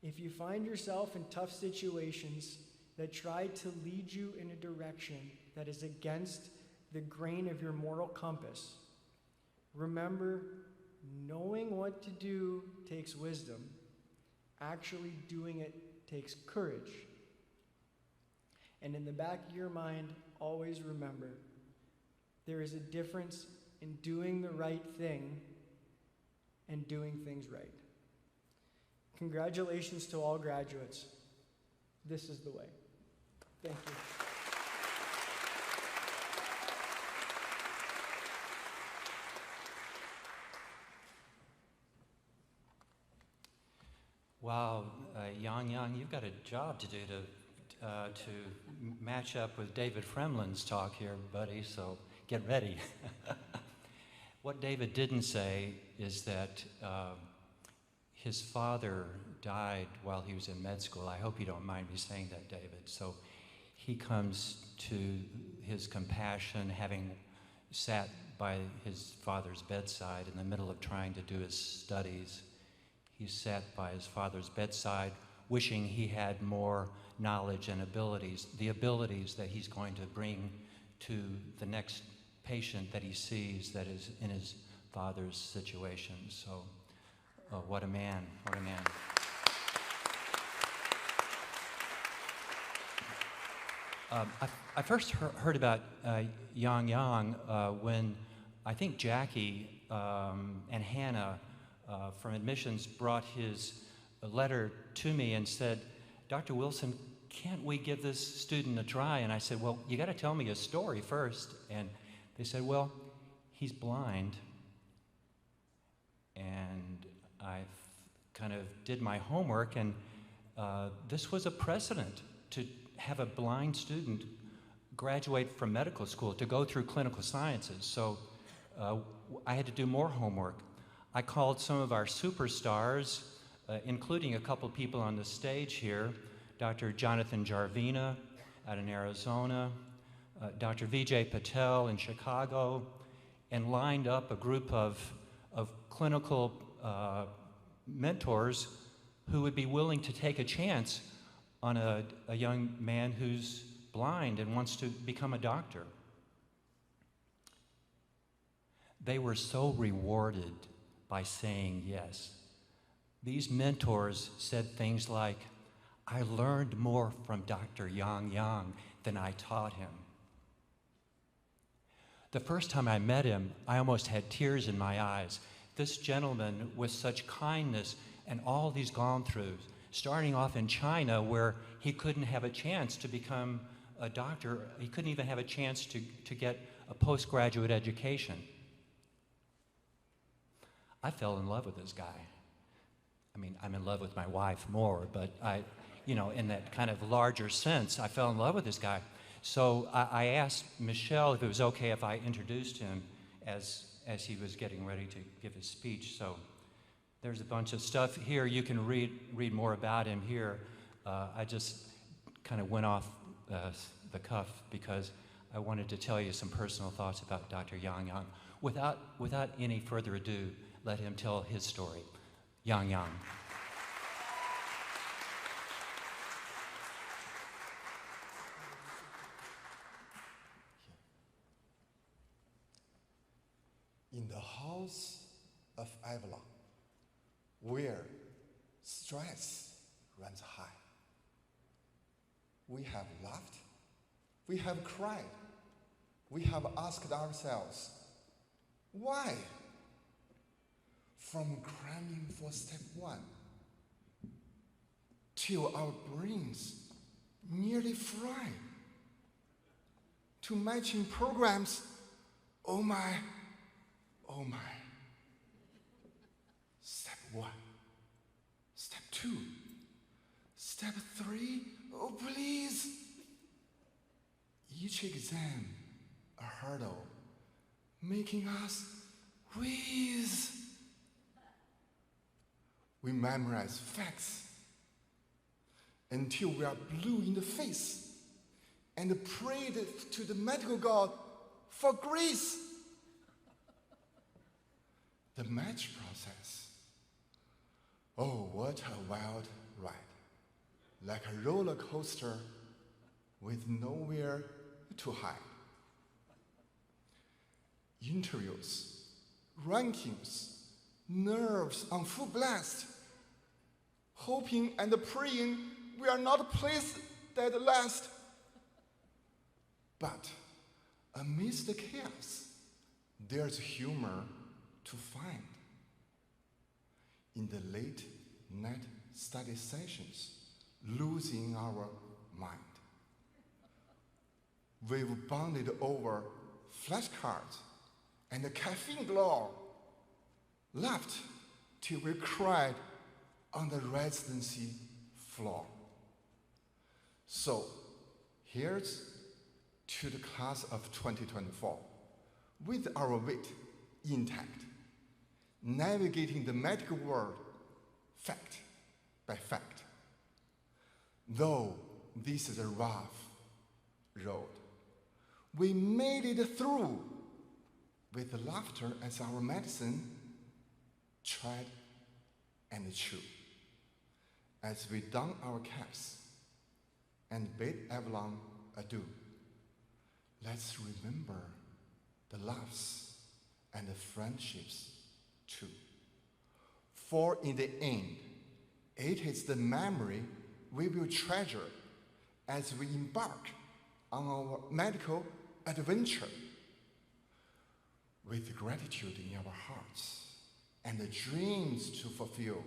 If you find yourself in tough situations that try to lead you in a direction that is against the grain of your moral compass, remember, knowing what to do takes wisdom. Actually doing it takes courage. And in the back of your mind, always remember, there is a difference in doing the right thing and doing things right. Congratulations to all graduates. This is the way. Thank you. Wow, Yang, you've got a job to do to match up with David Fremlin's talk here, buddy, so get ready. What David didn't say is that his father died while he was in med school. I hope you don't mind me saying that, David. So he comes to his compassion, having sat by his father's bedside in the middle of trying to do his studies. He sat by his father's bedside, wishing he had more knowledge and abilities, the abilities that he's going to bring to the next patient that he sees that is in his father's situation. So, what a man, what a man. I first heard about Yang when I think Jackie and Hannah from admissions brought his letter to me and said, Dr. Wilson, can't we give this student a try? And I said, well, you got to tell me a story first. And they said, well, he's blind. And I kind of did my homework, and this was a precedent to have a blind student graduate from medical school to go through clinical sciences. So I had to do more homework. I called some of our superstars, including a couple people on the stage here, Dr. Jonathan Jarvina out in Arizona, Dr. Vijay Patel in Chicago, and lined up a group of clinical mentors who would be willing to take a chance on a young man who's blind and wants to become a doctor. They were so rewarded by saying yes. These mentors said things like, I learned more from Dr. Yang than I taught him. The first time I met him, I almost had tears in my eyes. This gentleman with such kindness and all he's gone through, starting off in China where he couldn't have a chance to become a doctor. He couldn't even have a chance to get a postgraduate education. I fell in love with this guy. I mean, I'm in love with my wife more, but in that kind of larger sense, I fell in love with this guy. So I asked Michelle if it was okay if I introduced him as he was getting ready to give his speech. So there's a bunch of stuff here. You can read more about him here. I just kind of went off the cuff because I wanted to tell you some personal thoughts about Dr. Yang. Without any further ado, let him tell his story. Yang. In the house of Avalon, where stress runs high, we have laughed, we have cried, we have asked ourselves, why? From cramming for step 1 till our brains nearly fry, to matching programs, oh my. Step 1, step 2, step 3, oh please. Each exam a hurdle, making us wheeze. We memorize facts until we are blue in the face and prayed to the medical god for grace. the match process. Oh, what a wild ride. Like a roller coaster with nowhere to hide. Interviews, rankings, nerves on full blast, hoping and praying we are not placed at last. But amidst the chaos, there's humor to find. In the late night study sessions, losing our mind. We've bonded over flashcards and the caffeine glow, laughed till we cried on the residency floor. So, here's to the class of 2024, with our wit intact, navigating the medical world fact by fact. Though this is a rough road, we made it through with laughter as our medicine, tried and true. As we don our caps and bid Avalon adieu, let's remember the loves and the friendships too. For in the end, it is the memory we will treasure as we embark on our medical adventure. With gratitude in our hearts and the dreams to fulfill,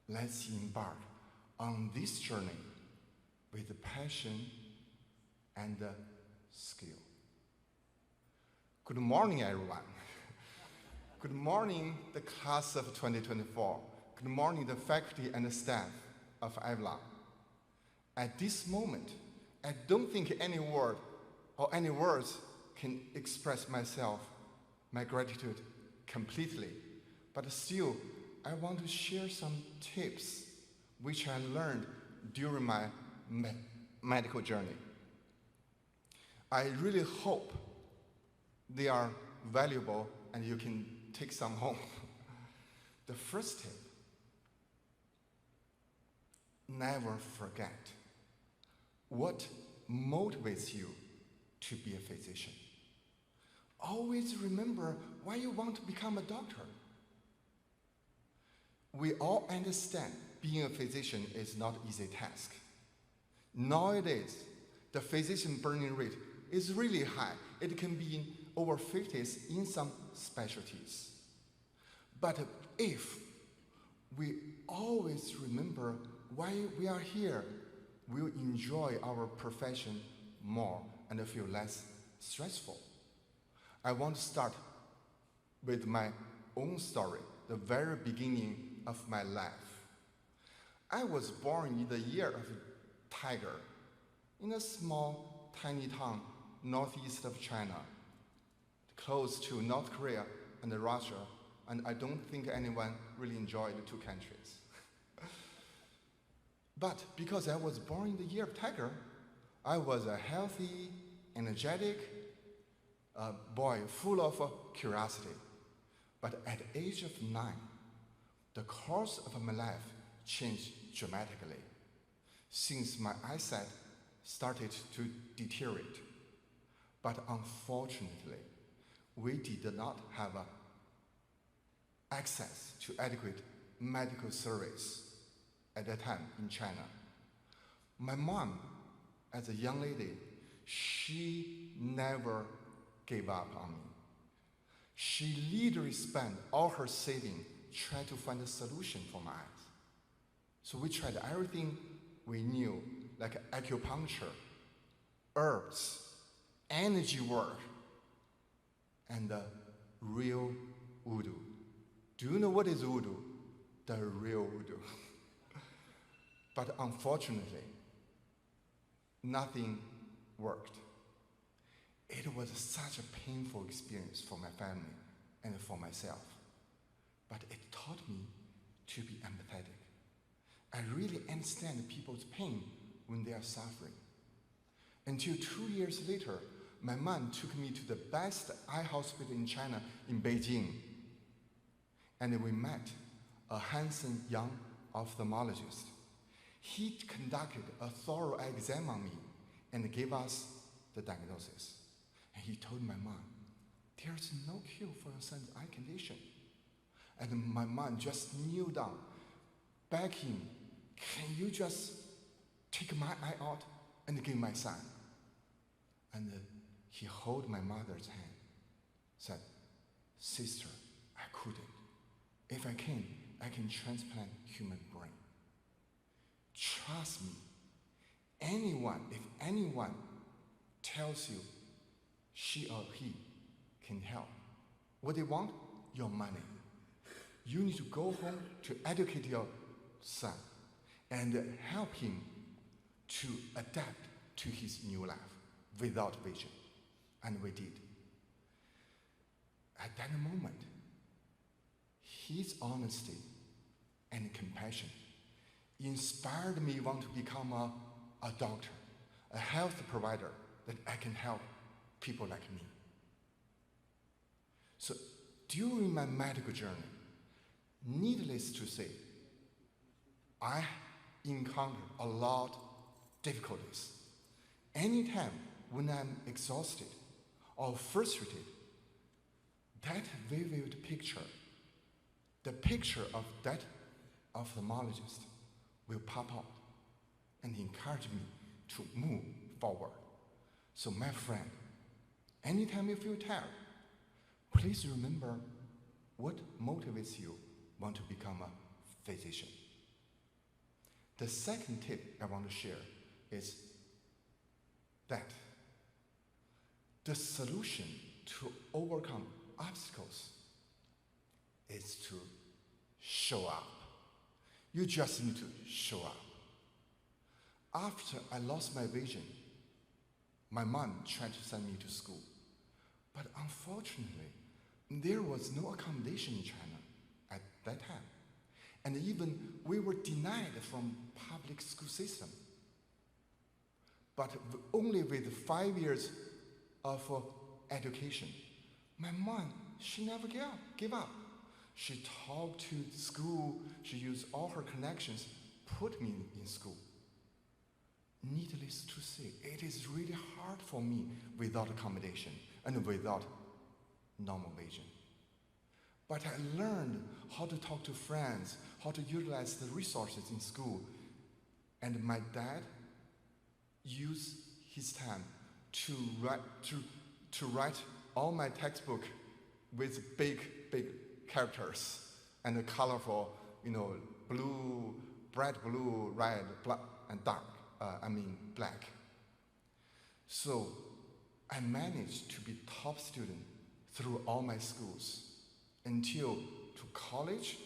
let's embark on this journey with passion and skill. Good morning, everyone. Good morning, the class of 2024. Good morning, the faculty and the staff of Avalon. At this moment, I don't think any word or any words can express my gratitude completely. But still, I want to share some tips which I learned during my medical journey. I really hope they are valuable and you can take some home. The first tip, never forget what motivates you to be a physician. Always remember why you want to become a doctor. We all understand being a physician is not an easy task. Nowadays, the physician burning rate is really high. It can be in over 50s in some specialties. But if we always remember why we are here, we'll enjoy our profession more and feel less stressful. I want to start with my own story, the very beginning of my life. I was born in the year of tiger in a small, tiny town northeast of China, close to North Korea and Russia, and I don't think anyone really enjoyed the two countries. But because I was born in the year of tiger, I was a healthy, energetic boy full of curiosity. But at the age of 9, the course of my life changed dramatically, since my eyesight started to deteriorate. But unfortunately, we did not have access to adequate medical service at that time in China. My mom, as a young lady, she never gave up on me. She literally spent all her savings trying to find a solution for my eyes. So we tried everything we knew, like acupuncture, herbs, energy work, and real voodoo. Do you know what is voodoo? The real voodoo. But unfortunately, nothing worked. It was such a painful experience for my family and for myself. But it taught me to be empathetic. I really understand people's pain when they are suffering. Until 2 years later, my mom took me to the best eye hospital in China, in Beijing. and we met a handsome young ophthalmologist. He conducted a thorough exam on me and gave us the diagnosis. And he told my mom, "There's no cure for your son's eye condition." And my mom just kneeled down, begged him, "Can you just take my eye out and give my son?" And he held my mother's hand, said, "Sister, I couldn't. If I can transplant human brain. Trust me, if anyone tells you she or he can help, what they want? Your money. You need to go home to educate your son and help him to adapt to his new life without vision." And we did. At that moment, his honesty and compassion inspired me want to become a doctor, a health provider that I can help people like me. So during my medical journey, needless to say, I encountered a lot of difficulties. Anytime when I'm exhausted or frustrated, that vivid picture, the picture of that ophthalmologist will pop out and encourage me to move forward. So my friend, anytime you feel tired, please remember what motivates you want to become a physician. The second tip I want to share is that the solution to overcome obstacles is to show up. You just need to show up. After I lost my vision, my mom tried to send me to school. But unfortunately, there was no accommodation in China at that time. And even we were denied from public school system. But only with 5 years of education, my mom, she never gave up. She talked to school, she used all her connections, put me in school. Needless to say, it is really hard for me without accommodation and without normal vision. But I learned how to talk to friends, how to utilize the resources in school. And my dad used his time to write all my textbook with big characters and colorful, blue, bright blue, red, black, and black. So I managed to be top student through all my schools. Until to college,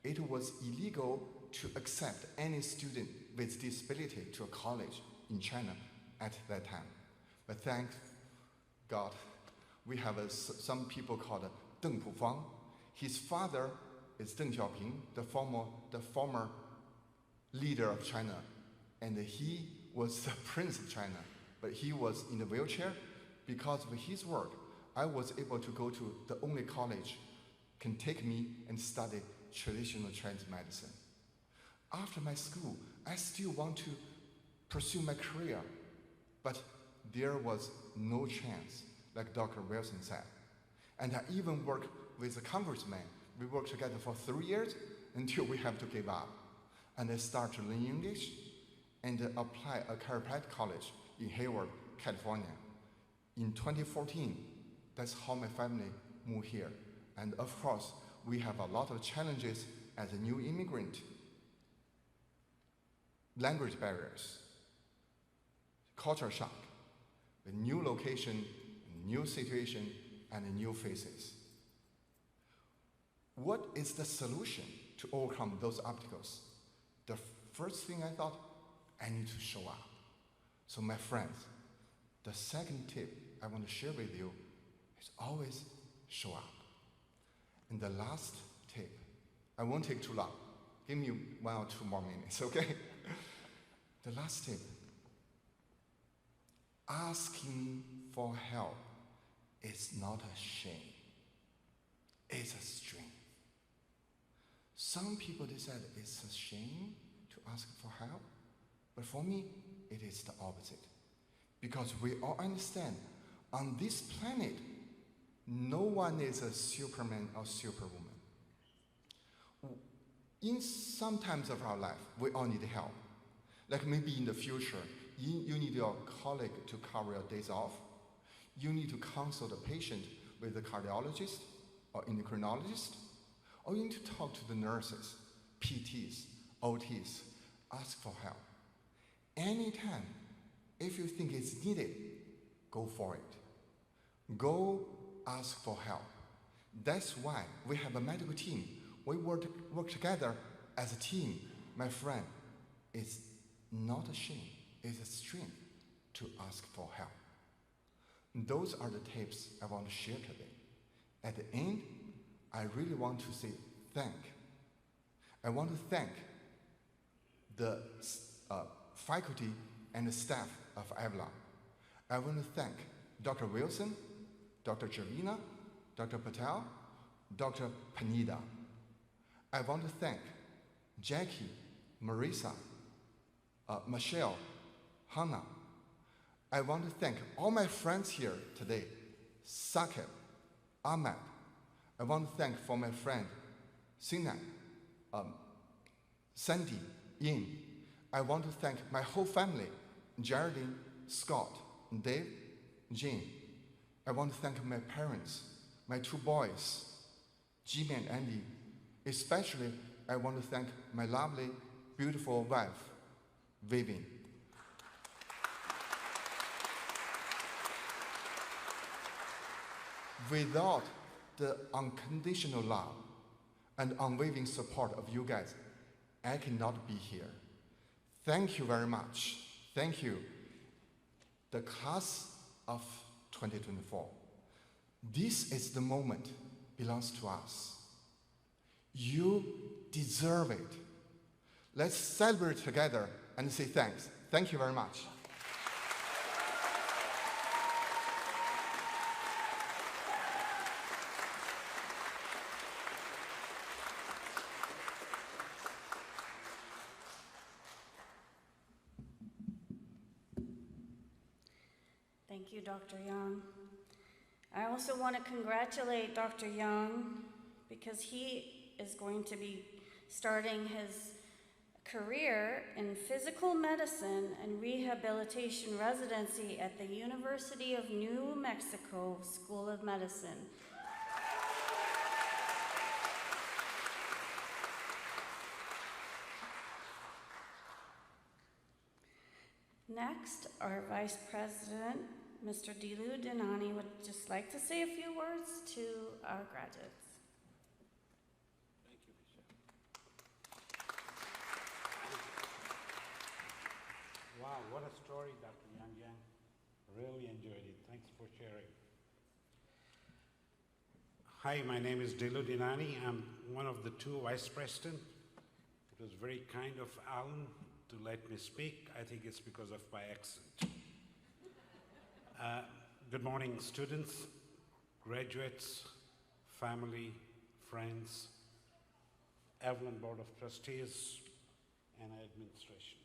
it was illegal to accept any student with disability to a college in China at that time. But thank God, we have some people called Deng Pufang. His father is Deng Xiaoping, the former leader of China, and he was the prince of China, but he was in a wheelchair. Because of his work, I was able to go to the only college can take me and study traditional Chinese medicine. After my school, I still want to pursue my career, but there was no chance, like Dr. Wilson said. And I even worked with a congressman. We worked together for 3 years until we have to give up. And I started to learn English and apply at chiropractic college in Hayward, California. In 2014, that's how my family moved here. And of course, we have a lot of challenges as a new immigrant. Language barriers, culture shock, a new location, a new situation, and new faces. What is the solution to overcome those obstacles? The first thing I thought, I need to show up. So my friends, the second tip I want to share with you is always show up. And the last tip, I won't take too long. Give me 1 or 2 more minutes, okay? The last tip, asking for help is not a shame. It's a strength. Some people, they said it's a shame to ask for help. But for me, it is the opposite. Because we all understand, on this planet, no one is a Superman or Superwoman. In some times of our life, we all need help. Like maybe in the future, you need your colleague to cover your days off. You need to consult a patient with a cardiologist or endocrinologist. Or you need to talk to the nurses, PTs, OTs, ask for help. Anytime, if you think it's needed, go for it. Go ask for help. That's why we have a medical team. We work together as a team. My friend, it's not a shame, it's a strength to ask for help. Those are the tips I want to share today. At the end, I really want to say I want to thank the faculty and the staff of Avalon. I want to thank Dr. Wilson, Dr. Javina, Dr. Patel, Dr. Panida. I want to thank Jackie, Marisa, Michelle, Hannah. I want to thank all my friends here today, Sakib, Ahmed. I want to thank for my friend, Sinan, Sandy, Yin. I want to thank my whole family, Geraldine, Scott, Dave, Jane. I want to thank my parents, my two boys, Jimmy and Andy. Especially, I want to thank my lovely, beautiful wife, Vivian. Without the unconditional love and unwavering support of you guys, I cannot be here. Thank you very much. Thank you. The class of 2024. This is the moment belongs to us. You deserve it. Let's celebrate together and say thanks. Thank you very much. Thank you, Dr. Young. I also want to congratulate Dr. Young because he is going to be starting his career in physical medicine and rehabilitation residency at the University of New Mexico School of Medicine. Next, our Vice President, Mr. Dilu Dinani, would just like to say a few words to our graduates. Thank you, Michelle. Wow, what a story, Dr. Yang. Really enjoyed it. Thanks for sharing. Hi, my name is Dilu Dinani. I'm one of the two vice presidents. It was very kind of Alan to let me speak. I think it's because of my accent. Good morning, students, graduates, family, friends, Avalon Board of Trustees, and administration.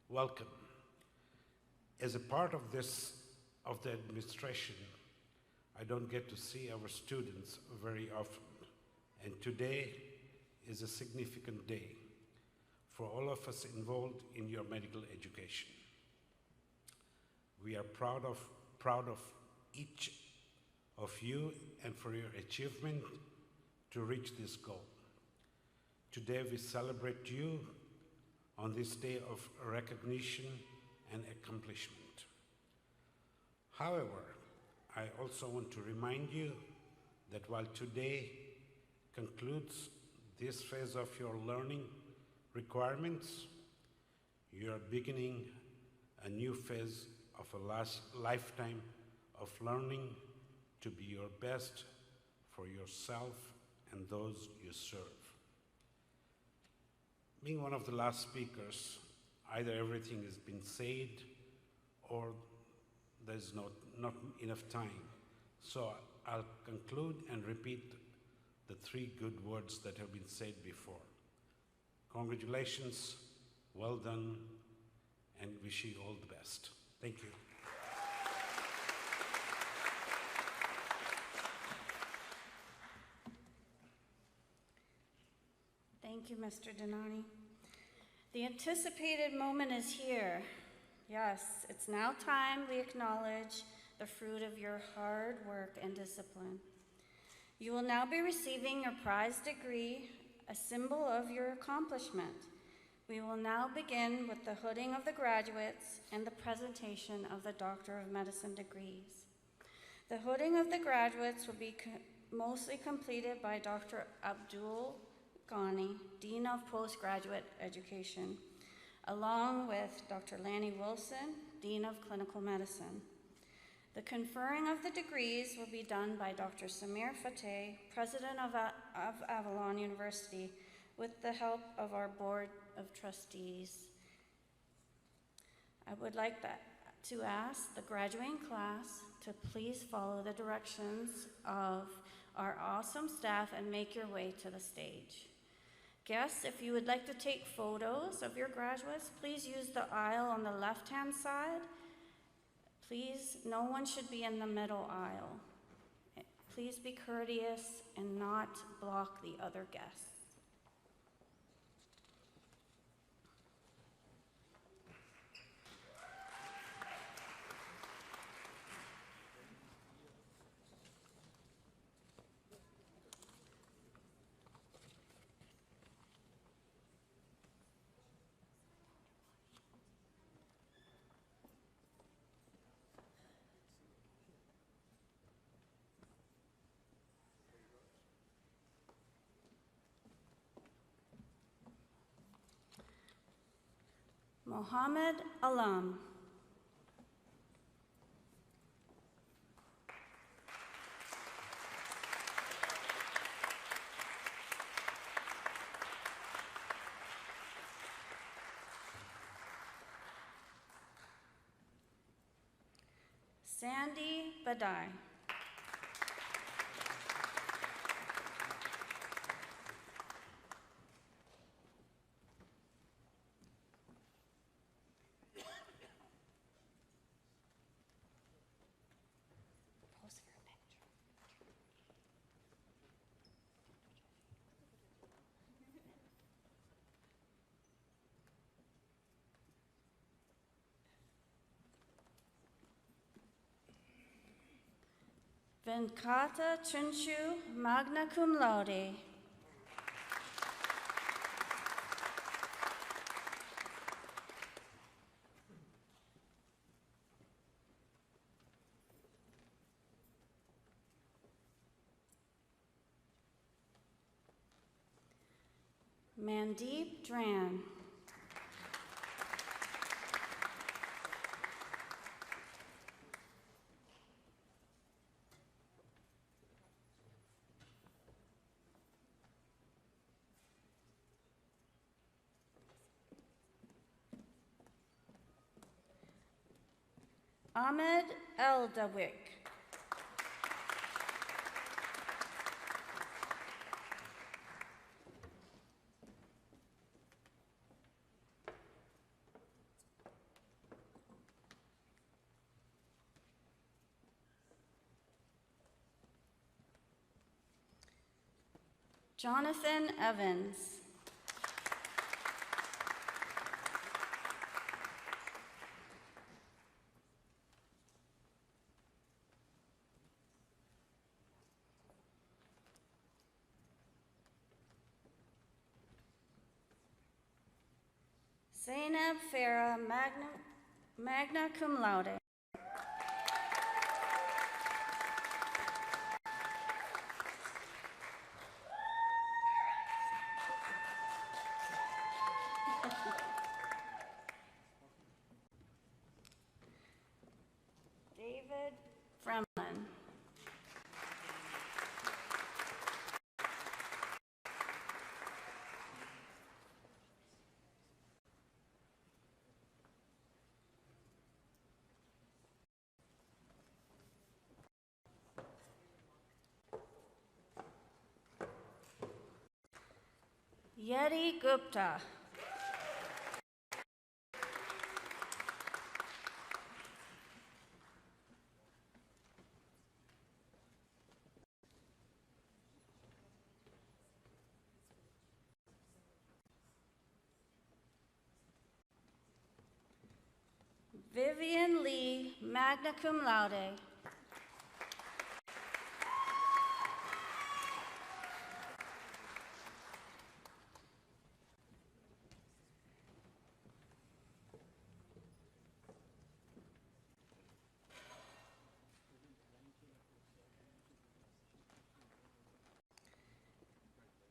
Welcome. As a part of the administration, I don't get to see our students very often, and today is a significant day for all of us involved in your medical education. We are proud of each of you and for your achievement to reach this goal. Today we celebrate you on this day of recognition and accomplishment. However, I also want to remind you that while today concludes this phase of your learning requirements, you are beginning a new phase of a lifetime of learning to be your best for yourself and those you serve. Being one of the last speakers, either everything has been said or there's not enough time. So I'll conclude and repeat the three good words that have been said before. Congratulations, well done, and wish you all the best. Thank you. Thank you, Mr. Dinani. The anticipated moment is here. Yes, it's now time we acknowledge the fruit of your hard work and discipline. You will now be receiving your prize degree, a symbol of your accomplishment. We will now begin with the hooding of the graduates and the presentation of the Doctor of Medicine degrees. The hooding of the graduates will be mostly completed by Dr. Abdul, Ghani, Dean of Postgraduate Education, along with Dr. Lanny Wilson, Dean of Clinical Medicine. The conferring of the degrees will be done by Dr. Samir Fatteh, President of Avalon University, with the help of our Board of Trustees. I would like to ask the graduating class to please follow the directions of our awesome staff and make your way to the stage. Guests, if you would like to take photos of your graduates, please use the aisle on the left-hand side. Please, no one should be in the middle aisle. Please be courteous and not block the other guests. Mohammed Alam. Sandy Badai. Venkata Chunshu, magna cum laude. Mandeep Dran. Ahmed Eldewak. Jonathan Evans. Zainab Farah, magna cum laude. David Fremlin. Yeti Gupta. Vivian Lee, magna cum laude.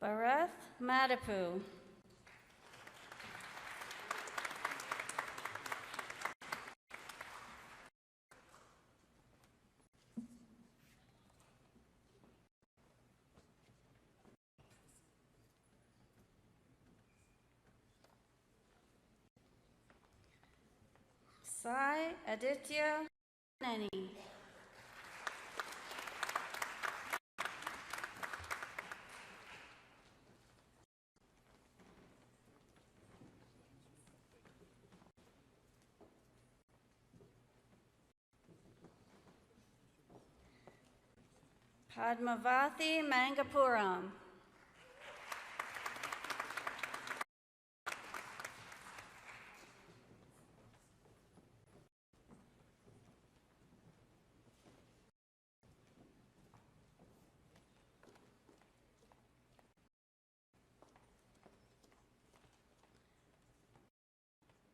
Bharath Madapu. Sai Aditya Lanny. Padmavati Mangapuram.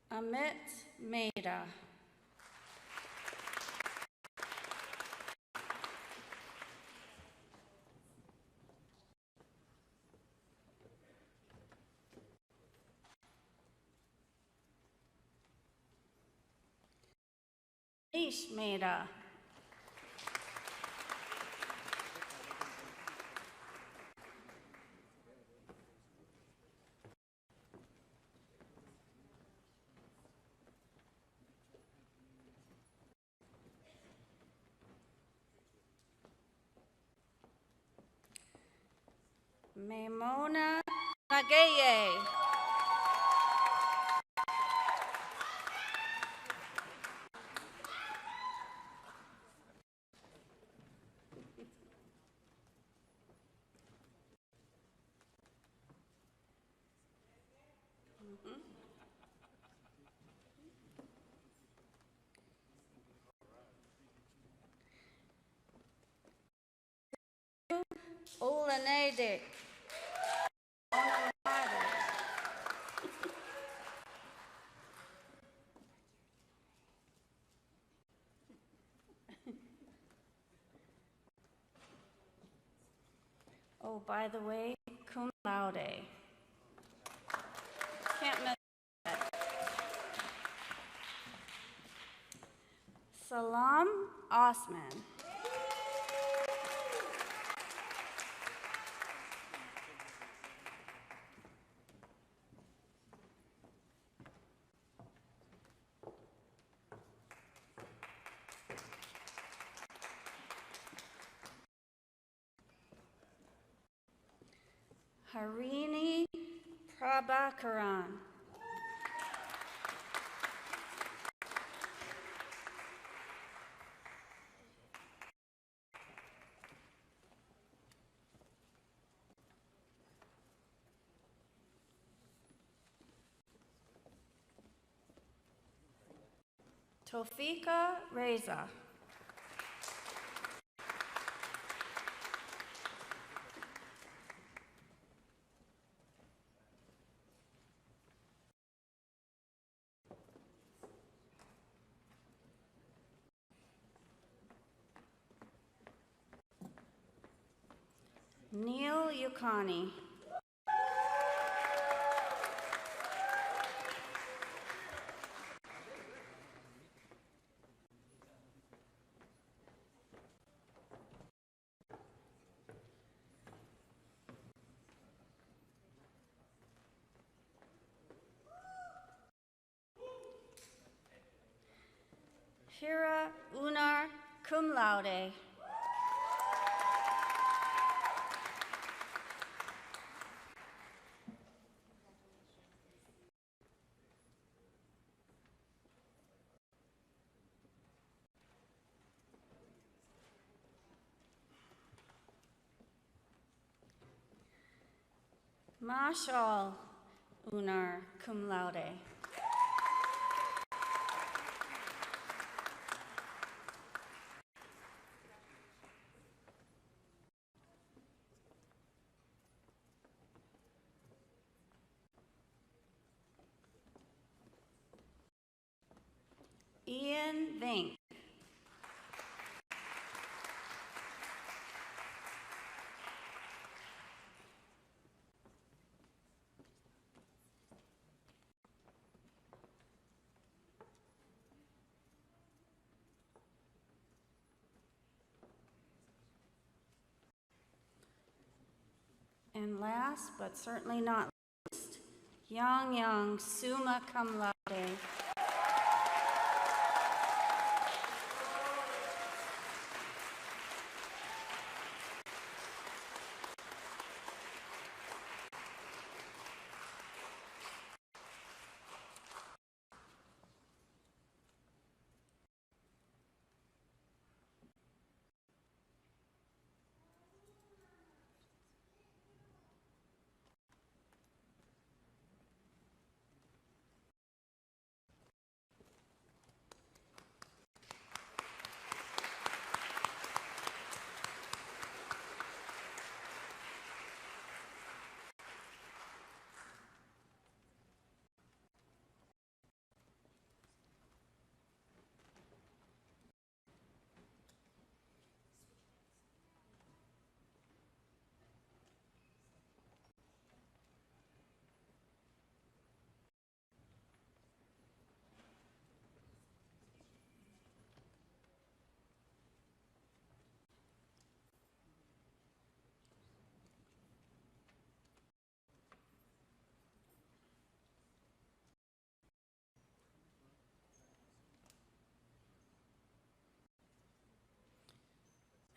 Amit Mehta. Nish Mehta. Memona Nagaye. Olanede. Oh, by the way, cum laude. Can't miss that. Salam Osman. Harini Prabhakaran. Tofika Reza. Neil Yukani. Hira Unar cum laude. Mashal Unar, cum laude. Ian Vink. And last, but certainly not least, Yang, summa cum laude.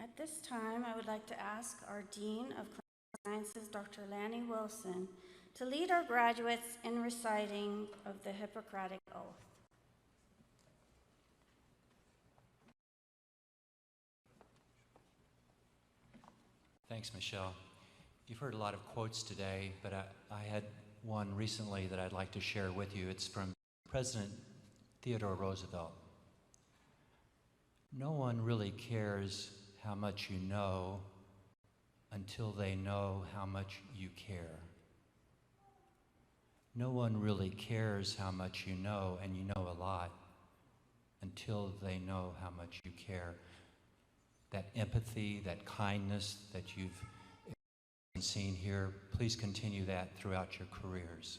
At this time, I would like to ask our Dean of Clinical Sciences, Dr. Lanny Wilson, to lead our graduates in reciting of the Hippocratic Oath. Thanks, Michelle. You've heard a lot of quotes today, but I had one recently that I'd like to share with you. It's from President Theodore Roosevelt. No one really cares how much you know until they know how much you care. No one really cares how much you know, and you know a lot, until they know how much you care. That empathy, that kindness that you've seen here, please continue that throughout your careers.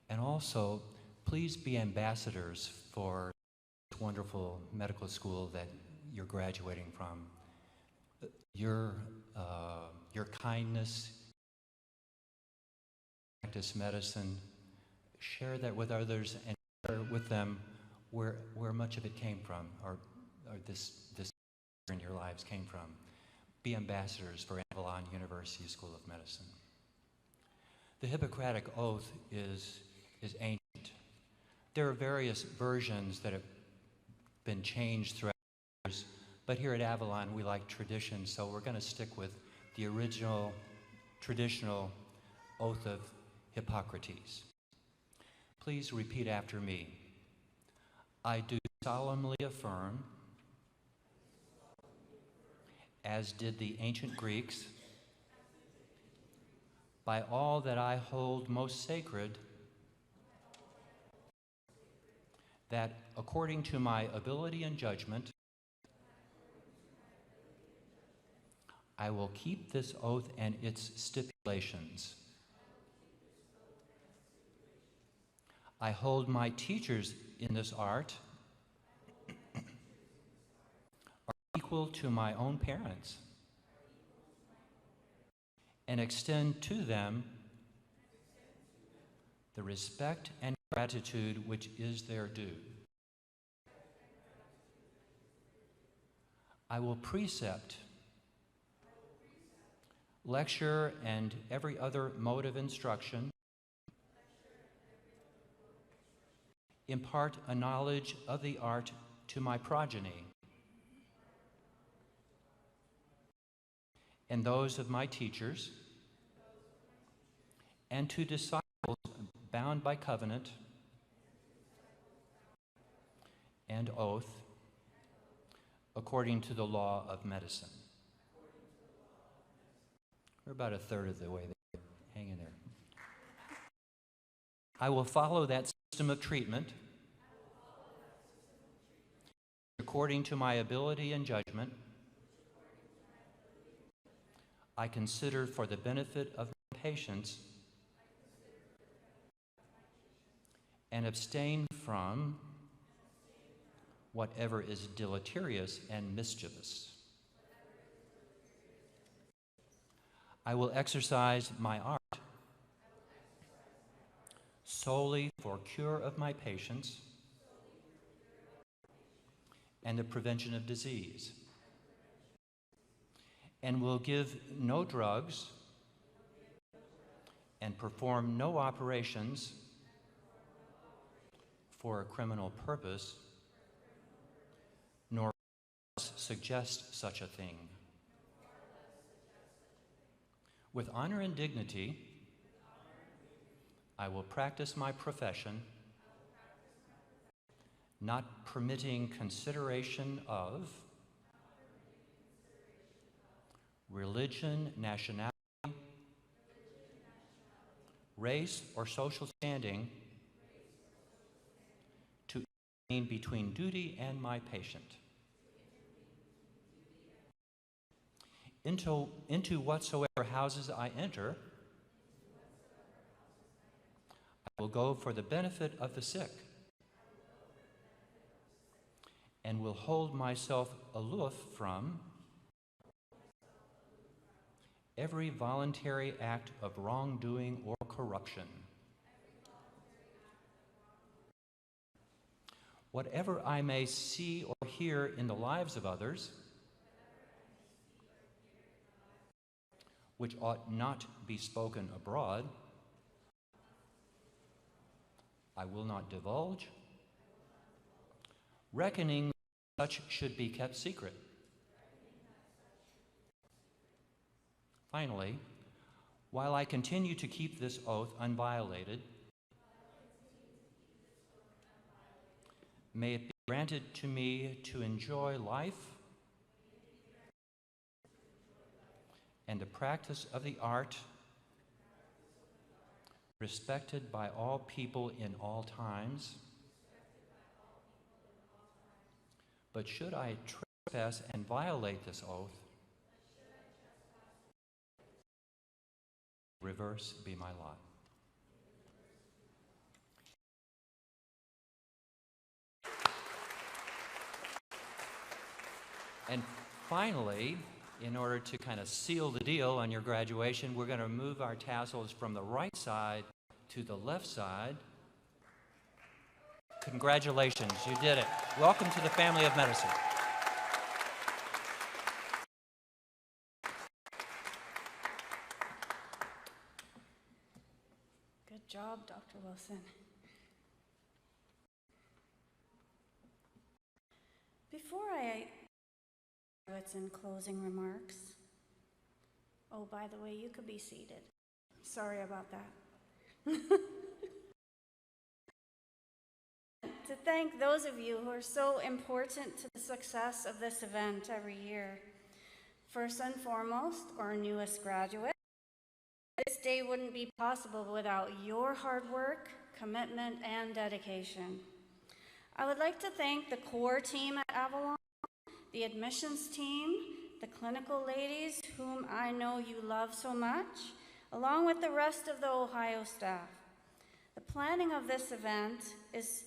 And also, please be ambassadors for this wonderful medical school that you're graduating from. Your kindness, practice medicine, share that with others and share with them where much of it came from, or this in your lives came from. Be ambassadors for Avalon University School of Medicine. The Hippocratic Oath is ancient. There are various versions that have been changed throughout the years, but here at Avalon we like tradition, so we're going to stick with the original traditional Oath of Hippocrates. Please repeat after me. I do solemnly affirm, as did the ancient Greeks, by all that I hold most sacred, that according to my ability and judgment, I will keep this oath and its stipulations. I hold my teachers in this art are equal to my own parents, and extend to them the respect and gratitude which is their due. I will precept, lecture, and every other mode of instruction, impart a knowledge of the art to my progeny, and those of my teachers, and to disciples bound by covenant and oath according to the law of medicine. We're about a third of the way there. Hang in there. I will follow that system of treatment according to my ability and judgment. I consider for the benefit of my patients and abstain from whatever is deleterious and mischievous. I will exercise my art solely for cure of my patients and the prevention of disease, and will give no drugs and perform no operations for a criminal purpose, nor suggest such a thing. With honor and dignity, I will practice my profession, not permitting consideration of religion, nationality, race, or social standing to intervene between duty and my patient. Into whatsoever houses I enter, I will go for the benefit of the sick, and will hold myself aloof from every voluntary act of wrongdoing or corruption. Whatever I may see or hear in the lives of others, which ought not be spoken abroad, I will not divulge, reckoning such should be kept secret. Finally, while I continue to keep this oath unviolated, may it be granted to me to enjoy life and the practice of the art respected by all people in all times. But should I trespass and violate this oath, reverse be my lot. And finally, in order to kind of seal the deal on your graduation, we're going to move our tassels from the right side to the left side. Congratulations, you did it. Welcome to the family of medicine. Good job, Dr. Wilson. Before I what's in closing remarks. Oh, by the way, you could be seated. Sorry about that. To thank those of you who are so important to the success of this event every year. First and foremost, our newest graduate. This day wouldn't be possible without your hard work, commitment, and dedication. I would like to thank the core team at Avalon, the admissions team, the clinical ladies whom I know you love so much, along with the rest of the Ohio staff. The planning of this event is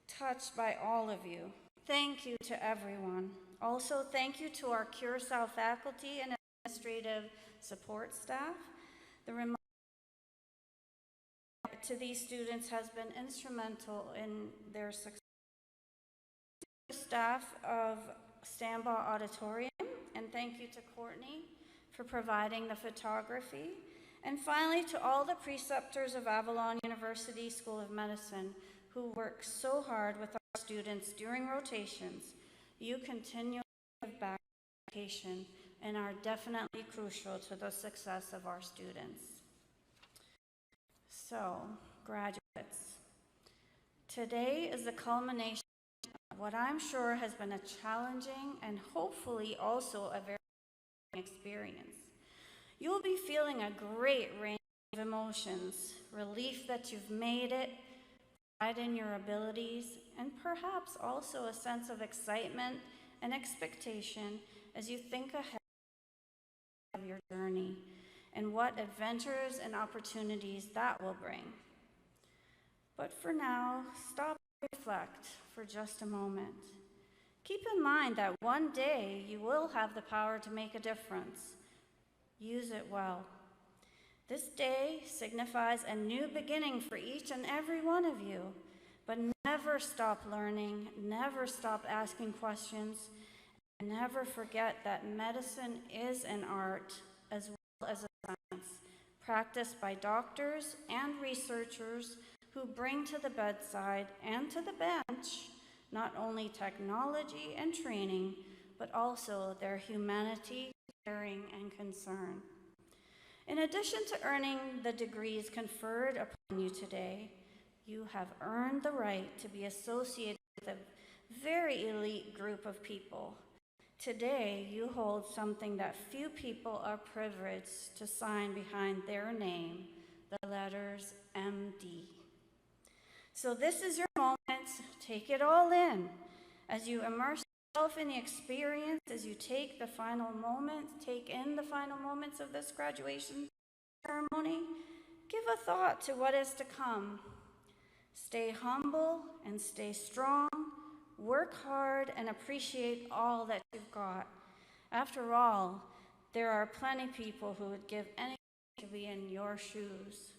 touched by all of you. Thank you to everyone. Also, thank you to our Curacao faculty and administrative support staff. The reminder to these students has been instrumental in their success. Staff of Stambaugh Auditorium, and thank you to Courtney for providing the photography. And finally, to all the preceptors of Avalon University School of Medicine who work so hard with our students during rotations. You continue to give back education and are definitely crucial to the success of our students. So, graduates, today is the culmination of what I'm sure has been a challenging and hopefully also a very experience. You'll be feeling a great range of emotions, relief that you've made it, pride in your abilities, and perhaps also a sense of excitement and expectation as you think ahead of your journey and what adventures and opportunities that will bring. But for now, stop and reflect for just a moment. Keep in mind that one day you will have the power to make a difference. Use it well. This day signifies a new beginning for each and every one of you, but never stop learning, never stop asking questions, and never forget that medicine is an art as well as a science, practiced by doctors and researchers who bring to the bedside and to the bench not only technology and training, but also their humanity, caring, and concern. In addition to earning the degrees conferred upon you today, you have earned the right to be associated with a very elite group of people. Today, you hold something that few people are privileged to sign behind their name, the letters MD. So this is your moment. Take it all in. As you immerse yourself in the experience, as you take in the final moments of this graduation ceremony, give a thought to what is to come. Stay humble and stay strong. Work hard and appreciate all that you've got. After all, there are plenty of people who would give anything to be in your shoes.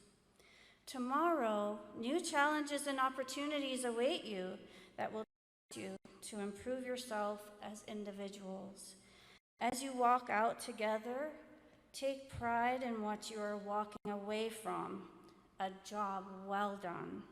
Tomorrow, new challenges and opportunities await you that will teach you to improve yourself as individuals. As you walk out together, take pride in what you are walking away from, a job well done.